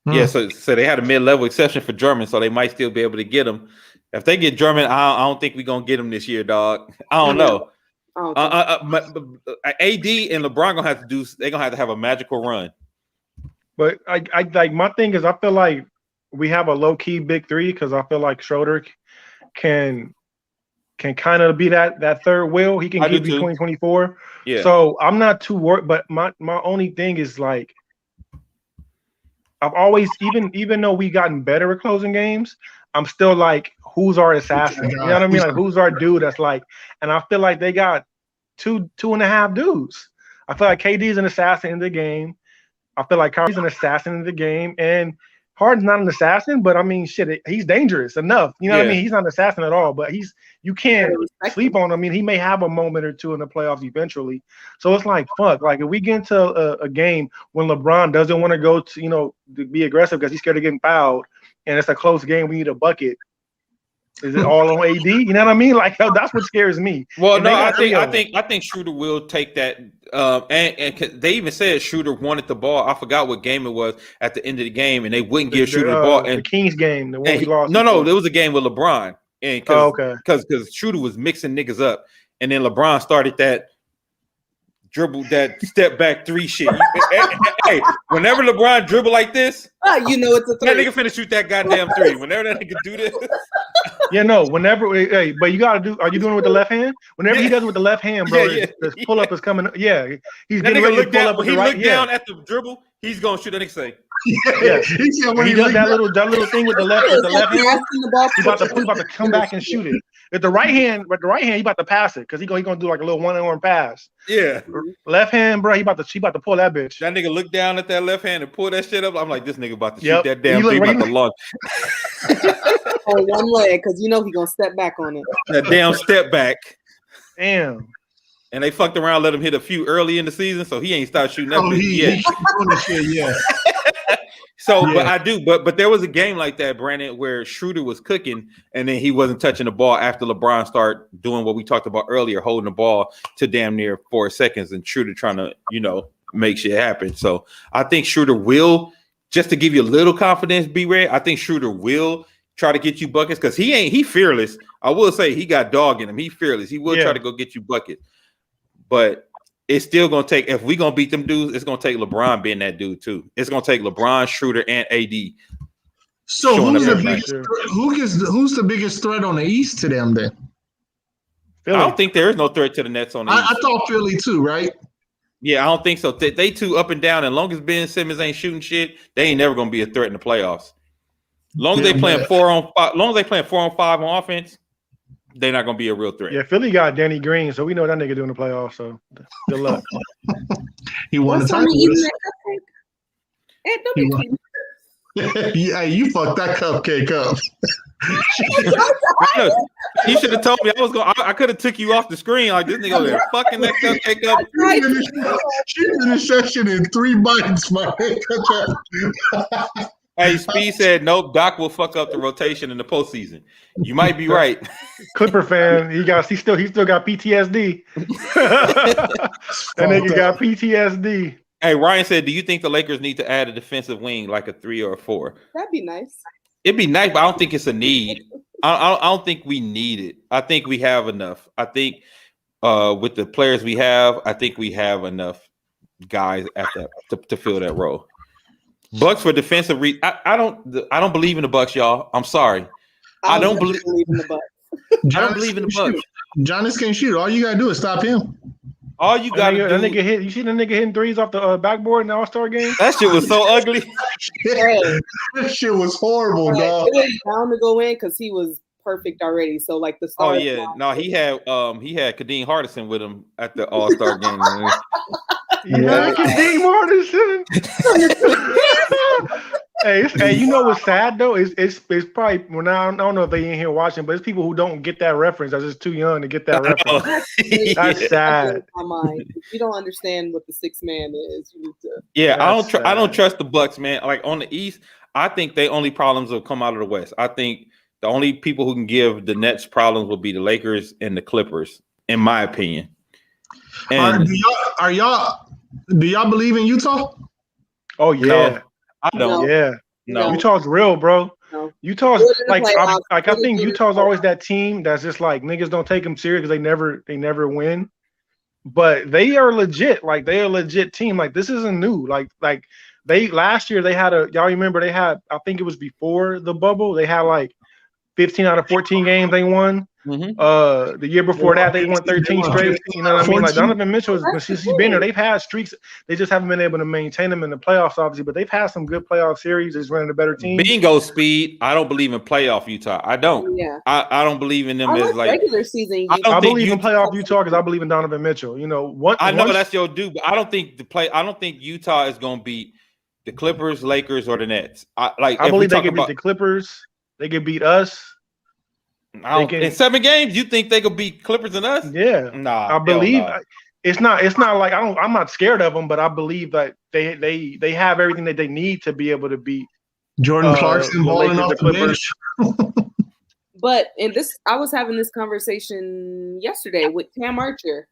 Yeah, so they had a mid-level exception for German, so they might still be able to get him. If they get German, I don't think we're gonna get him this year, dog. I don't know. AD and LeBron gonna have to do. They're gonna have a magical run. But I like my thing is I feel like we have a low-key big 3 because I feel like Schroeder can kind of be that third wheel. He can give you 2024. Yeah. So I'm not too worried. But my only thing is like. I've always, even though we gotten better at closing games, I'm still like, who's our assassin? You know what I mean? Like, who's our dude that's like, and I feel like they got two and a half dudes. I feel like KD's an assassin in the game. I feel like Kyrie's an assassin in the game. And Harden's not an assassin, but I mean, shit, he's dangerous enough. You know what I mean? He's not an assassin at all, but you can't sleep on him. I mean, he may have a moment or two in the playoffs eventually. So it's like, fuck, like if we get into a game when LeBron doesn't want to go to, to be aggressive because he's scared of getting fouled and it's a close game, we need a bucket. Is it all on AD? You know what I mean? Like that's what scares me. Well, no, I think Schroeder will take that. And they even said Schroeder wanted the ball. I forgot what game it was at the end of the game, and they wouldn't give Schroeder the ball. And the Kings game, the one we lost. No, there was a game with LeBron, and because Schroeder was mixing niggas up, and then LeBron started that dribble, that step back 3 shit. Hey, whenever LeBron dribble like this, it's a 3. That nigga finna shoot that goddamn 3. Whenever that nigga do this. Yeah, no. Whenever, but you gotta do. Are you doing it with the left hand? Whenever he does it with the left hand, bro, the pull up is coming. Yeah, he's getting ready to pull up with the right. He look down at the dribble. He's gonna shoot. That nigga say. Yeah, when he does that little thing with the left hand, he's about to come back and shoot it. With the right hand, he about to pass it because he gonna do like a little one-on-one pass. Yeah, left hand, bro. He about to pull that bitch. That nigga look down at that left hand and pull that shit up. I'm like, this nigga about to shoot that damn thing, about to launch. On one leg, because he gonna step back on it. That damn step back. Damn. And they fucked around, let him hit a few early in the season, so he ain't started shooting that bitch yet. Yeah. So, but there was a game like that, Brandon, where Schroeder was cooking, and then he wasn't touching the ball after LeBron started doing what we talked about earlier, holding the ball to damn near 4 seconds, and Schroeder trying to, make shit happen. So I think Schroeder will, just to give you a little confidence, B-Ray, I think Schroeder will try to get you buckets because he fearless. I will say he got dog in him. He fearless. He will try to go get you buckets. But it's still going to take, if we're going to beat them dudes, it's going to take LeBron being that dude too. It's going to take LeBron, Schroeder, and AD. So who's the biggest threat on the East to them then? Philly. I don't think there is no threat to the Nets on the East. I thought Philly too, right? Yeah, I don't think so. They two up and down. As long as Ben Simmons ain't shooting shit, they ain't never going to be a threat in the playoffs. As long as they playing 4 on 5 on offense, they're not going to be a real threat. Yeah, Philly got Danny Green, so we know that nigga doing the playoffs. So good luck. He won the title. Yeah, you fucked that cupcake up. He should have told me. I could have took you off the screen like this nigga over there fucking that cupcake up. She finished that shit in 3 bites, man. Hey, Speed said nope. Doc will fuck up the rotation in the postseason. You might be right. Clipper fan, he still got PTSD. That nigga got PTSD. Hey, Ryan said, do you think the Lakers need to add a defensive wing like a 3 or a 4? That'd be nice. It'd be nice, but I don't think it's a need. I don't think we need it. I think we have enough. I think with the players we have, I think we have enough guys at that to fill that role. Bucks for defensive reason. I don't believe in the Bucks, y'all. I'm sorry. I don't believe in the Bucks. I don't believe in the Bucks. Giannis can shoot. All you gotta do is stop him. All you got to do. That nigga hit. You see the nigga hitting threes off the backboard in the All-Star game? That shit was so ugly. That shit was horrible, dog. It was bound to go in because he was perfect already. So like the Oh yeah, no, he had Kadeem Hardison with him at the All-Star game. Yeah, Kadeem Hardison. Hey, you know what's sad though? It's probably I don't know if they in here watching, but it's people who don't get that reference. They're just too young to get that reference. That's sad. My mind. If you don't understand what the sixth man is, you need to. Yeah, I don't trust the Bucks, man. Like on the East, I think their only problems will come out of the West. I think the only people who can give the Nets problems will be the Lakers and the Clippers, in my opinion. And do y'all believe in Utah? Oh yeah. No, I don't. Yeah. No. Utah's real, bro. No. Utah's like I think Really Utah's always that team that's just like niggas don't take them serious because they never win. But they are legit. Like they are a legit team. Like this isn't new. Like they last year they had y'all remember they had, I think it was before the bubble, they had like 15 out of 14 games they won. Mm-hmm. The year before that they won 13 straight. You know what I mean? Like Donovan Mitchell, since he's been there, they've had streaks. They just haven't been able to maintain them in the playoffs, obviously. But they've had some good playoff series. They're running a better team. Bingo speed. I don't believe in playoff Utah. I don't. Yeah. I don't believe in them as like regular season. I believe in playoff Utah because I believe in Donovan Mitchell. You know what? I know that's your dude, but I don't think Utah is going to beat the Clippers, Lakers, or the Nets. I believe they could beat the Clippers. They could beat us. In 7 games, you think they could beat Clippers and us? Yeah, nah. I believe it's not like I'm not scared of them, but I believe that they have everything that they need to be able to beat Jordan Clarkson balling off the Clippers. But I was having this conversation yesterday with Cam Archer.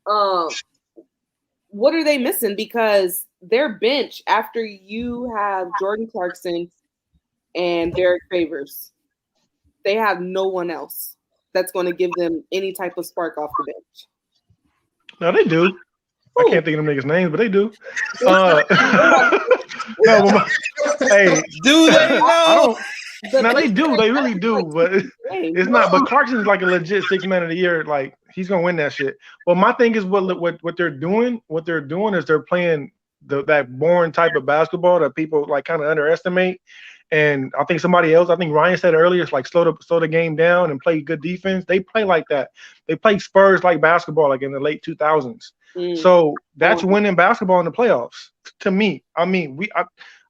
What are they missing? Because their bench, after you have Jordan Clarkson and Derek Favors, they have no one else that's going to give them any type of spark off the bench. No, they do. Ooh. I can't think of them niggas' names, but they do. Hey, do they? No. No, they do. They really do. But it's not. But Clarkson's like a legit 6 man of the year. Like he's gonna win that shit. Well, my thing is what they're doing. What they're doing is they're playing that boring type of basketball that people like kind of underestimate. And I think I think Ryan said earlier, it's like slow the game down and play good defense. They play like that. They play Spurs like basketball, like in the late 2000s. So that's winning basketball in the playoffs. To me, I mean,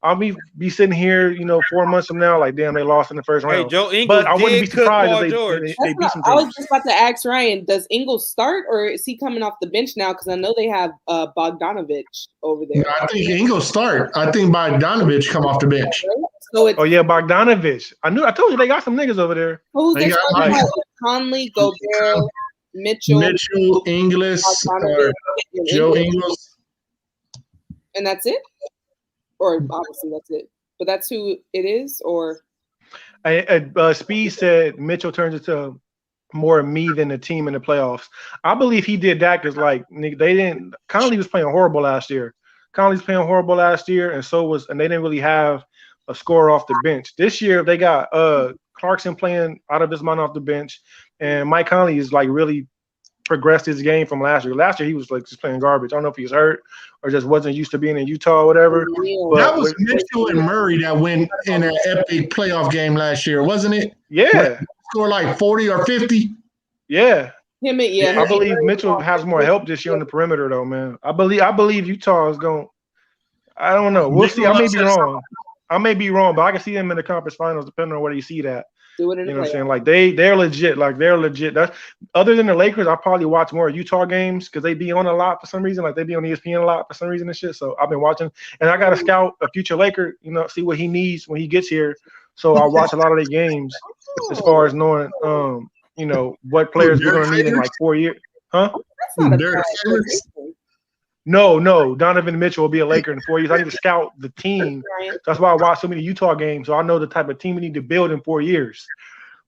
I'll be sitting here, 4 months from now, like, damn, they lost in the first round. Hey, Joe Ingles, but I wouldn't be surprised if they beat some teams. I was just about to ask Ryan, does Ingles start or is he coming off the bench now? Because I know they have Bogdanovich over there. No, I think Ingles start. I think Bogdanovich come off the bench. So Bogdanovich. I told you they got some niggas over there. Who's they got? Conley, Gobert, Mitchell, Ingles, Joe Ingles. And that's it? Or obviously that's it. But that's who it is? Or Speed said Mitchell turns into more me than the team in the playoffs. I believe he did that because Conley was playing horrible last year. And they didn't really have a scorer off the bench. This year they got Clarkson playing out of his mind off the bench, and Mike Conley is like really progressed his game from last year. Last year he was like just playing garbage. I don't know if he was hurt or just wasn't used to being in Utah or whatever. But that was Mitchell and Murray that went in an epic playoff game last year, wasn't it? Yeah. Scored like 40 or 50. Yeah. I believe Mitchell has more help this year on the perimeter though, man. I believe Utah is going. I don't know. We'll see. I may be wrong, but I can see them in the conference finals depending on where you see that. Do it in you know what I'm saying? Like they're legit. Like they're legit. That's other than the Lakers, I probably watch more Utah games because they be on a lot for some reason. Like they be on ESPN a lot for some reason and shit. So I've been watching, and I got to scout a future Laker. See what he needs when he gets here. So I watch a lot of their games as far as knowing, what players we're gonna need in like 4 years. Huh? No. Donovan Mitchell will be a Laker in 4 years. I need to scout the team. That's why I watch so many Utah games, so I know the type of team we need to build in 4 years.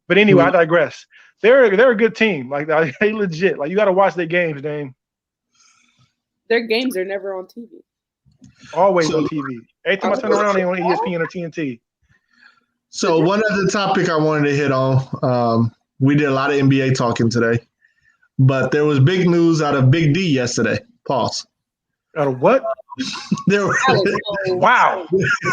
But anyway, I digress. They're a good team. Like they legit. Like you got to watch their games, Dame. Their games are never on TV. Always on TV. Every time I turn around, they on ESPN or TNT. So one other topic I wanted to hit on. We did a lot of NBA talking today, but there was big news out of Big D yesterday. Pause. Out of what? Wow.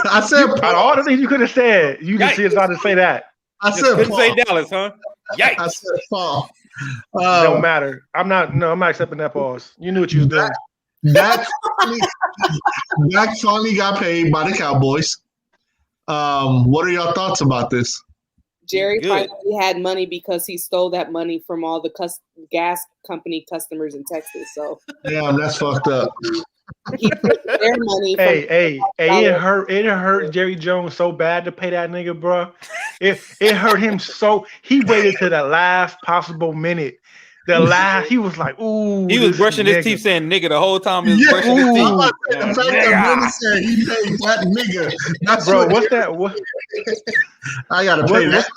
I said out of all the things you could have said, you just decided to say that. I said couldn't say Dallas, huh? Yikes. I said Paul. Don't matter. I'm not accepting that pause. You knew what you was doing. Dak finally got paid by the Cowboys. What are your thoughts about this? Jerry finally had money because he stole that money from all the gas company customers in Texas. So damn, that's fucked up. He took their money. Hey! It hurt Jerry Jones so bad to pay that nigga, bro. It hurt him so. He waited to the last possible minute. He was like, ooh. He was brushing his teeth saying nigga the whole time he was brushing his teeth. The fact that Billy said he paid that nigga. That's bro, what's that? What? I gotta pay that.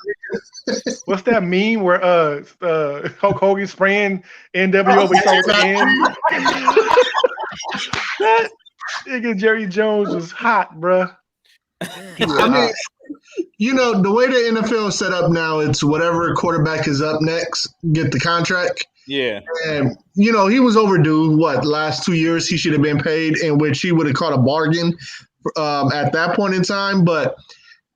What's that meme where Hulk Hogan spraying NWO with the end? That nigga Jerry Jones was hot, bro. I mean, you know, the way the NFL is set up now, it's whatever quarterback is up next, get the contract. Yeah. And, you know, he was overdue. Last 2 years he should have been paid, in which he would have caught a bargain at that point in time. But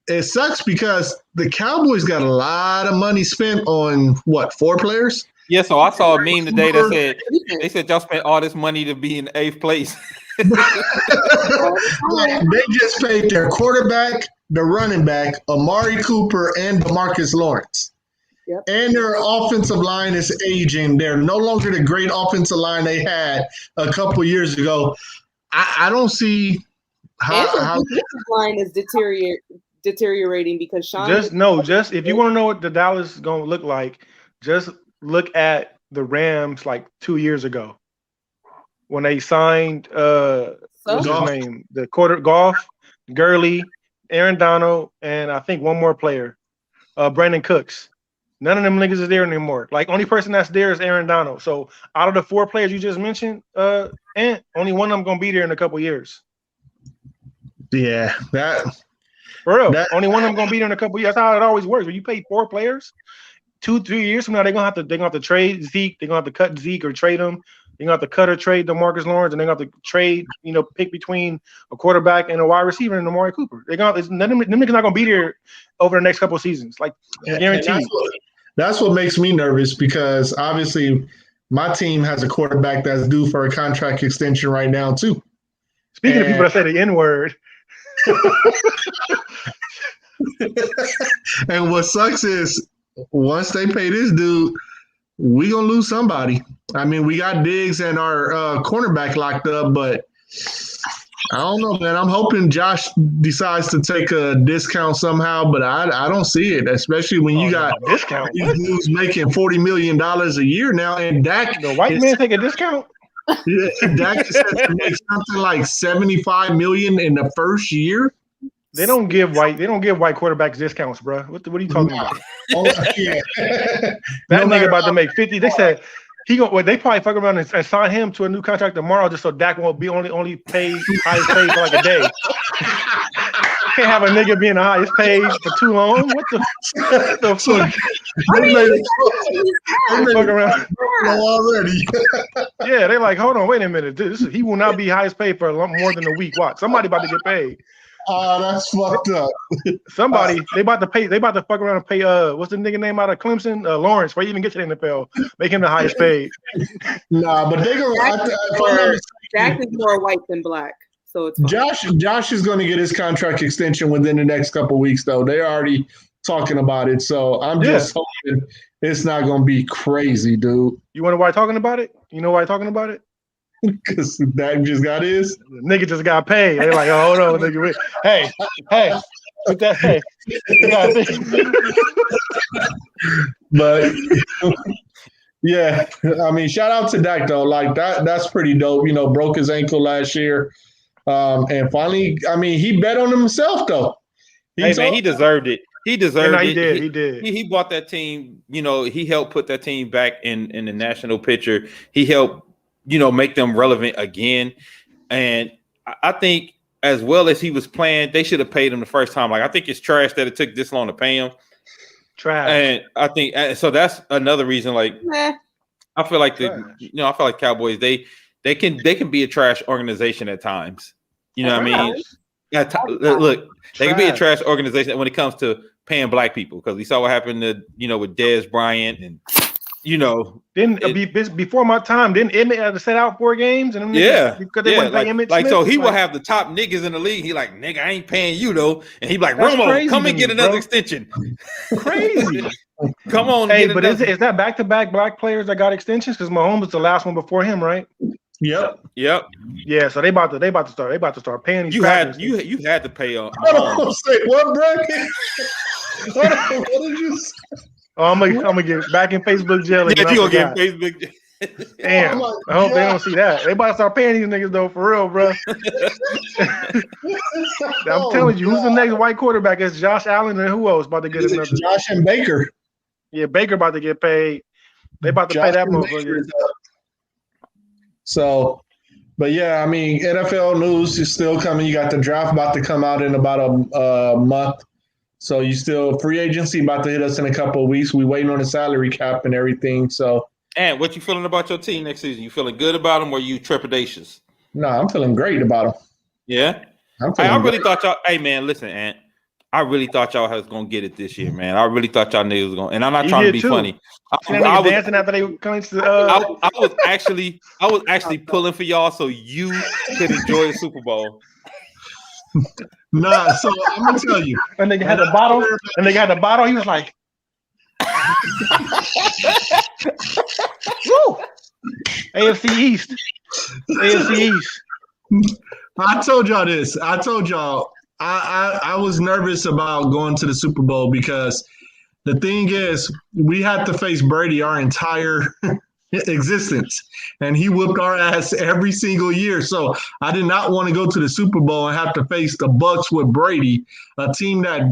it sucks because the Cowboys got a lot of money spent on, 4 players? Yeah, so I saw a meme today that said y'all spent all this money to be in 8th place. They just paid their quarterback, the running back, Amari Cooper, and DeMarcus Lawrence. Yep. And their offensive line is aging. They're no longer the great offensive line they had a couple years ago. I don't see how the line is deteriorating because Sean. Just if you want to know what the Dallas is going to look like, just look at the Rams like 2 years ago when they signed what's his name? The Goff, Gurley, Aaron Donald, and I think one more player, Brandon Cooks. None of them niggas is there anymore. Like only person that's there is Aaron Donald. So out of the 4 players you just mentioned, and only one of them gonna be there in a couple years. Yeah, that for real. Only one of them gonna be there in a couple years. That's how it always works. When you pay 4 players, 2-3 years from now they're gonna have to trade Zeke. They're gonna have to cut Zeke or trade him. They're gonna have to cut or trade DeMarcus Lawrence, and they're gonna have to trade, pick between a quarterback and a wide receiver and Amari Cooper. Them niggas not gonna be there over the next couple of seasons, like guaranteed. That's what makes me nervous because obviously my team has a quarterback that's due for a contract extension right now too. Speaking of people that say the N-word. And what sucks is once they pay this dude, we gonna lose somebody. I mean, we got Diggs and our cornerback locked up, but I don't know, man. I'm hoping Josh decides to take a discount somehow, but I don't see it, especially when you got discount. These dudes making $40 million a year now, and Dak. The white man take a discount? Yeah, Dak is set to make something like $75 million in the first year. They don't give white quarterbacks discounts, bro. What are you talking about? Oh, yeah. That nigga about to make 50. They said they probably fuck around and sign him to a new contract tomorrow just so Dak won't be only paid highest paid for like a day. Can't have a nigga being the highest paid for too long. What the fuck? They made it fuck around already. Yeah, they're like, hold on, wait a minute. He will not be highest paid for more than a week. Watch, somebody about to get paid. Oh, that's fucked up. Somebody they about to fuck around and pay what's the nigga name out of Clemson? Lawrence, before you even get to the NFL. Make him the highest paid. Nah, but they gonna Dak is more white than black. So it's fine. Josh is gonna get his contract extension within the next couple of weeks though. They're already talking about it. So I'm just hoping it's not gonna be crazy, dude. You wonder why I'm talking about it? You know why I'm talking about it? Because Dak just got his. The nigga just got paid. They're like, oh, hold on, nigga. Hey, with that, hey. But Yeah, I mean, shout out to Dak though. Like that's pretty dope. You know, broke his ankle last year, and finally, I mean, he bet on himself though. Hey man, he deserved it. He deserved it. He did. He brought that team. You know, he helped put that team back in the national picture. He helped, make them relevant again. And I think, as well as he was playing, they should have paid him the first time. Like, I think it's trash that it took this long to pay him. Trash. And I think so. That's another reason. Like, I feel like I feel like Cowboys. They can be a trash organization at times. You know what I mean? Look, they can be a trash organization when it comes to paying black people, because we saw what happened to with Dez Bryant and before my time, didn't Emmett have to set out 4 games? And because they wouldn't pay Emmett Smith, so he will have the top niggas in the league. He like, nigga, I ain't paying you though, and he like, Romo, come and get another extension. Crazy. Come on. Hey, but is that back-to-back black players that got extensions? Because Mahomes was the last one before him, right? Yep. Yeah, so they about to start paying these. You had to pay on. Say what, bro? What did you say? Oh, I'm gonna get back in Facebook jail. Yeah, you gonna get Facebook jail. Damn. I hope they don't see that. They about to start paying these niggas though, for real, bro. I'm telling you, who's the next white quarterback? It's Josh Allen, and who else about to get another? Josh and Baker. Yeah, Baker about to get paid. They about to pay that motherfucker. So, but yeah, I mean, NFL news is still coming. You got the draft about to come out in about a month. So you still free agency about to hit us in a couple of weeks. We waiting on the salary cap and everything. So, and what you feeling about your team next season? You feeling good about them, or you trepidatious? No, I'm feeling great about them. Yeah, I really thought y'all. Hey man, listen, Ant. I really thought y'all was gonna get it this year, man. I really thought y'all niggas was gonna. And I'm not trying to be funny. I was dancing after they coming to. I was actually pulling for y'all so you could enjoy the Super Bowl. Nah, so I'm gonna tell you. And they had the bottle. And they got the bottle. He was like, "Woo!" AFC East. I told y'all this. I told y'all I was nervous about going to the Super Bowl because the thing is, we had to face Brady our entire existence, and he whooped our ass every single year. So I did not want to go to the Super Bowl and have to face the Bucs with Brady, a team that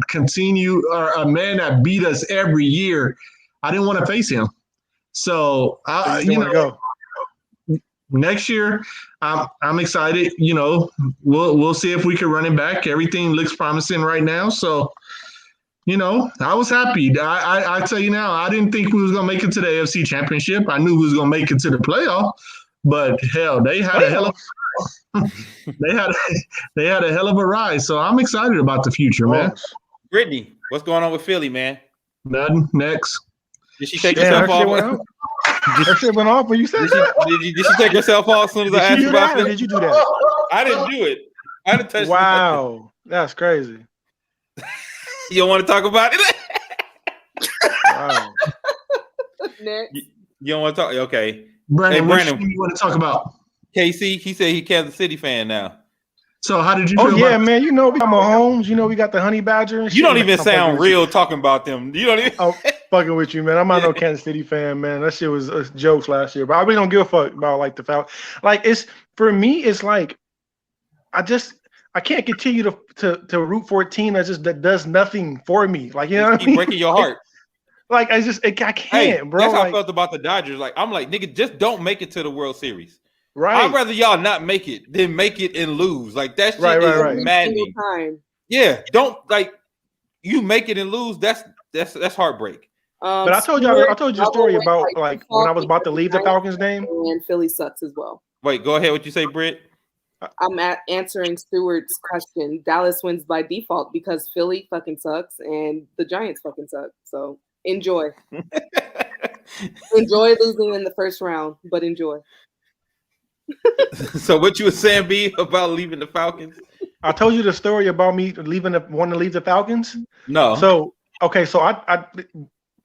a man that beat us every year. I didn't want to face him. So next year, I'm excited. We'll see if we can run it back. Everything looks promising right now. So, I was happy. I tell you now, I didn't think we was gonna make it to the AFC Championship. I knew we was gonna make it to the playoff, but hell, they had a hell of they had a hell of a ride. So I'm excited about the future, man. Brittany, what's going on with Philly, man? Nothing. Next. Did she take herself off? Her shit went off when you said that. Did she take herself off as soon as I asked you about it? Did you do that? I didn't do it. I didn't touch. Wow, that's crazy. You don't want to talk about it? Wow. Next. You don't want to talk? Okay. Brandon, what do you want to talk about? KC, he said he's Kansas City fan now. So how did you feel about man, we got Mahomes, we got the Honey Badger and shit. You don't even sound real talking about them. You don't even fucking with you, man. I'm not no Kansas City fan, man. That shit was jokes last year. But I really don't give a fuck about like the Falcons. Like for me, it's like I can't continue to root for a team that does nothing for me. Like, what I mean? Breaking your heart. Like I can't, hey, bro. That's how I felt about the Dodgers. Like, I'm like, nigga, just don't make it to the World Series. Right. I'd rather y'all not make it than make it and lose. Like that shit is maddening. Yeah, don't like you make it and lose. That's heartbreak. But I told you a story about like when I was about to leave the Falcons game. And Philly sucks as well. Wait, go ahead. What you say, Britt? I'm answering Stewart's question. Dallas wins by default because Philly fucking sucks and the Giants fucking suck. So enjoy. Enjoy losing in the first round, but enjoy. So what you were saying, B, about leaving the Falcons? I told you the story about me wanting to leave the Falcons. No. So okay, so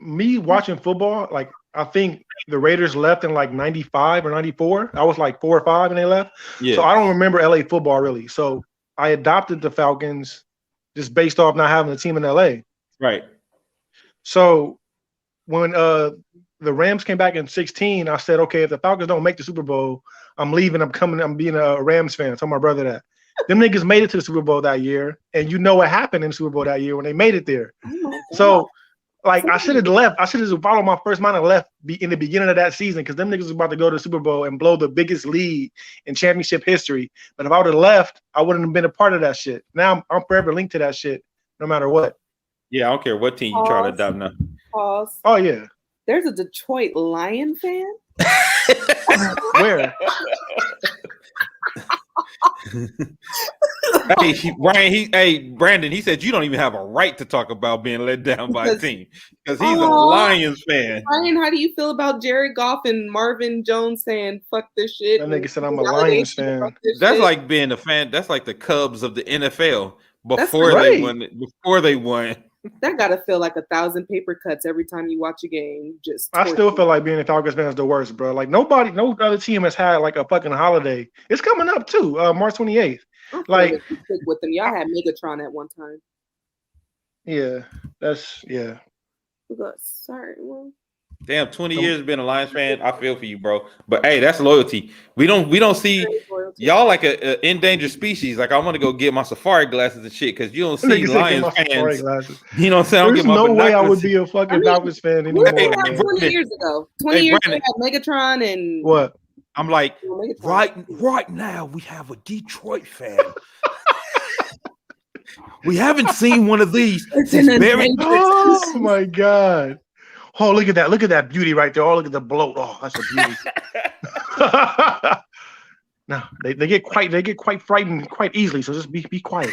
me watching football, like I think the Raiders left in like 95 or 94. I was like 4 or 5 and they left. Yeah. So I don't remember LA football really. So I adopted the Falcons just based off not having a team in LA. Right. So when the Rams came back in 16. I said, okay, if the Falcons don't make the Super Bowl, I'm leaving. I'm being a Rams fan. I told my brother that. Them niggas made it to the Super Bowl that year, and you know what happened in the Super Bowl that year when they made it there. So, like, I should have left. I should have followed my first mind and left in the beginning of that season because them niggas was about to go to the Super Bowl and blow the biggest lead in championship history. But if I would have left, I wouldn't have been a part of that shit. Now I'm forever linked to that shit, no matter what. Yeah, I don't care what team you try to adopt now. Pause. Oh yeah. There's a Detroit Lion fan. Where? Brandon, he said you don't even have a right to talk about being let down by a team because he's a Lions fan. Ryan, how do you feel about Jared Goff and Marvin Jones saying "fuck this shit"? That nigga said I'm a Lions fan. That's like being a fan. That's like the Cubs of the NFL before they won. That gotta feel like 1,000 paper cuts every time you watch a game. I still feel like being a Falcons fan is the worst, bro. Like no other team has had like a fucking holiday. It's coming up too, March 28th. Like with them, y'all had Megatron at one time. Yeah, that's yeah. Sorry, well. Damn, 20 years being a Lions fan. I feel for you, bro. But hey, that's loyalty. We don't see y'all like a endangered species. Like I want to go get my safari glasses and shit because you don't see Lions fans. You know what I'm saying? There's no way I would be a fucking Falcons fan anymore. 20 years ago. 20 years ago, we had Megatron and what? I'm like, right now we have a Detroit fan. We haven't seen one of these since very. Oh my god. Oh, look at that. Look at that beauty right there. Oh, look at the bloat. Oh, that's a beauty. No, they get quite frightened quite easily, so just be quiet.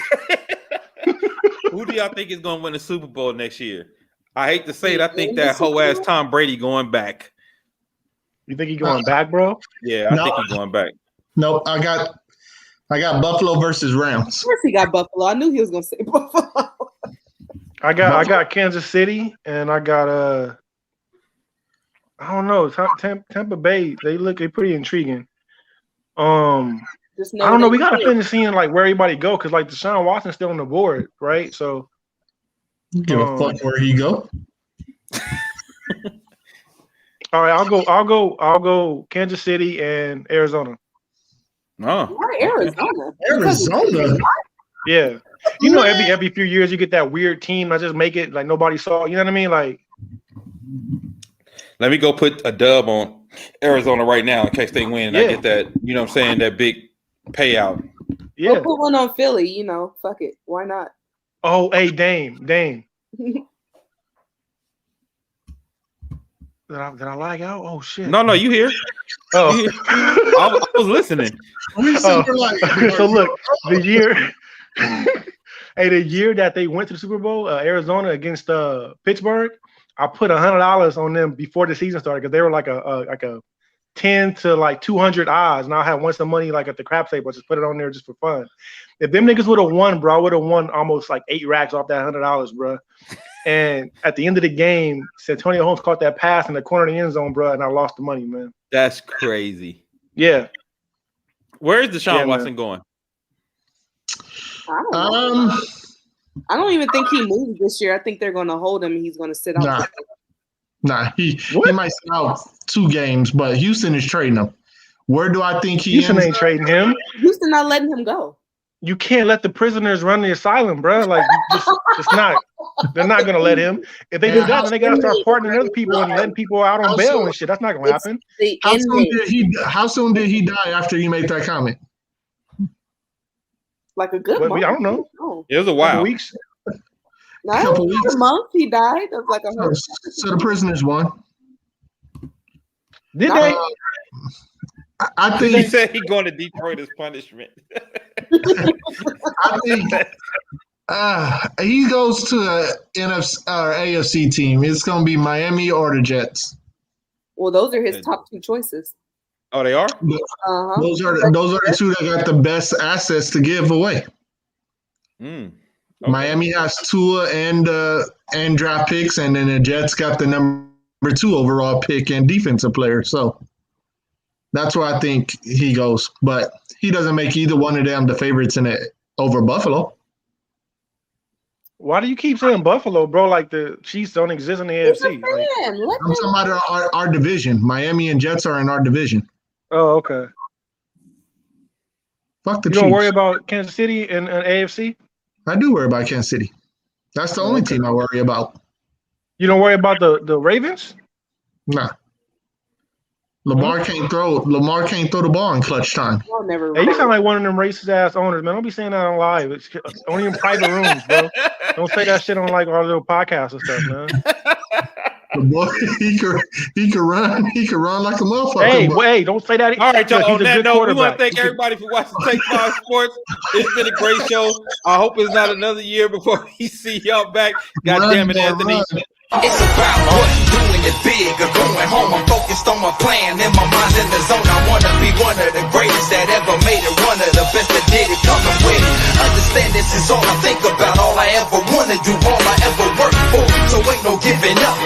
Who do y'all think is gonna win the Super Bowl next year? I hate to say it, I think that whole ass Tom Brady going back. You think he's going back, bro? Yeah, I think he's going back. Nope, I got Buffalo versus Rams. Of course he got Buffalo. I knew he was gonna say Buffalo. I got Kansas City and I got I don't know. Tampa Bay, they're pretty intriguing. I don't know. We gotta finish seeing like where everybody go because like Deshaun Watson's still on the board, right? So give a fuck where he go. All right, I'll go Kansas City and Arizona. Oh, why Arizona? Arizona. Yeah. You know, every few years you get that weird team that just make it like nobody saw. You know what I mean? Like, let me go put a dub on Arizona right now in case they win. I get that, you know what I'm saying, that big payout. Yeah. We'll put one on Philly, you know. Fuck it. Why not? Oh, hey, Dame. Did I lag out? Oh shit. No, you here. Oh. You here? I was listening. So look, the year that they went to the Super Bowl, Arizona against Pittsburgh, I put $100 on them before the season started because they were like a 10 to like 200 odds, and I had once the money like at the crap table, just put it on there just for fun. If them niggas would have won, bro, I would have won almost like 8 racks off that $100, bro. And at the end of the game, Santonio Holmes caught that pass in the corner of the end zone, bro, and I lost the money, man. That's crazy. Yeah. Where is Deshaun Watson going? I don't even think he moved this year. I think they're going to hold him. He's going to sit out. Nah, he might sit out 2 games, but Houston is trading him. Where do I think Houston ain't trading him. Houston not letting him go. You can't let the prisoners run the asylum, bro. Like, it's not. They're not gonna let him. If they do that, then they gotta start partnering other people and letting people out on bail and shit. That's not gonna happen. How soon did he die after you made that comment? Like a good month. I don't know. It was a while. Weeks. No, a month he died. Of like a month. So the prisoners won. Did they? I think he said he's going to Detroit as punishment. I think he goes to a NFC or AFC team. It's going to be Miami or the Jets. Well, those are his top 2 choices. Oh, they are? Uh-huh. Those are the 2 that got the best assets to give away. Okay. Miami has Tua and draft picks, and then the Jets got the number 2 overall pick and defensive player. So that's where I think he goes. But he doesn't make either one of them the favorites in it over Buffalo. Why do you keep saying Buffalo, bro? Like the Chiefs don't exist in the He's a AFC. Like, fan. Let I'm him- talking about our division. Miami and Jets are in our division. oh, okay. Fuck the You Chiefs. don't worry about Kansas City and AFC? I do worry about Kansas City. That's the only Okay. team I worry about. You don't worry about the Ravens? Nah. Lamar can't throw the ball in clutch time. I'll never. Hey, you sound like one of them racist ass owners, man. Don't be saying that on live. It's only in private rooms, bro. Don't say that shit on like our little podcasts and stuff, man. The boy, he can run. He can run like a motherfucker. Hey, but- wait, don't say that. All right, y'all. Look, he's On a that good note, we want to quarterback. thank everybody for watching Take 5 Sports. It's been a great show. I hope it's not another year before we see y'all back. God Run, damn it, boy, Anthony. run. It's about what doing it big or going home. I'm focused on my plan. In my mind's in the zone. I wanna be one of the greatest that ever made it. One of the best that did it. Coming with it. Understand this is all I think about. All I ever wanna do. All I ever work for. So ain't no giving up.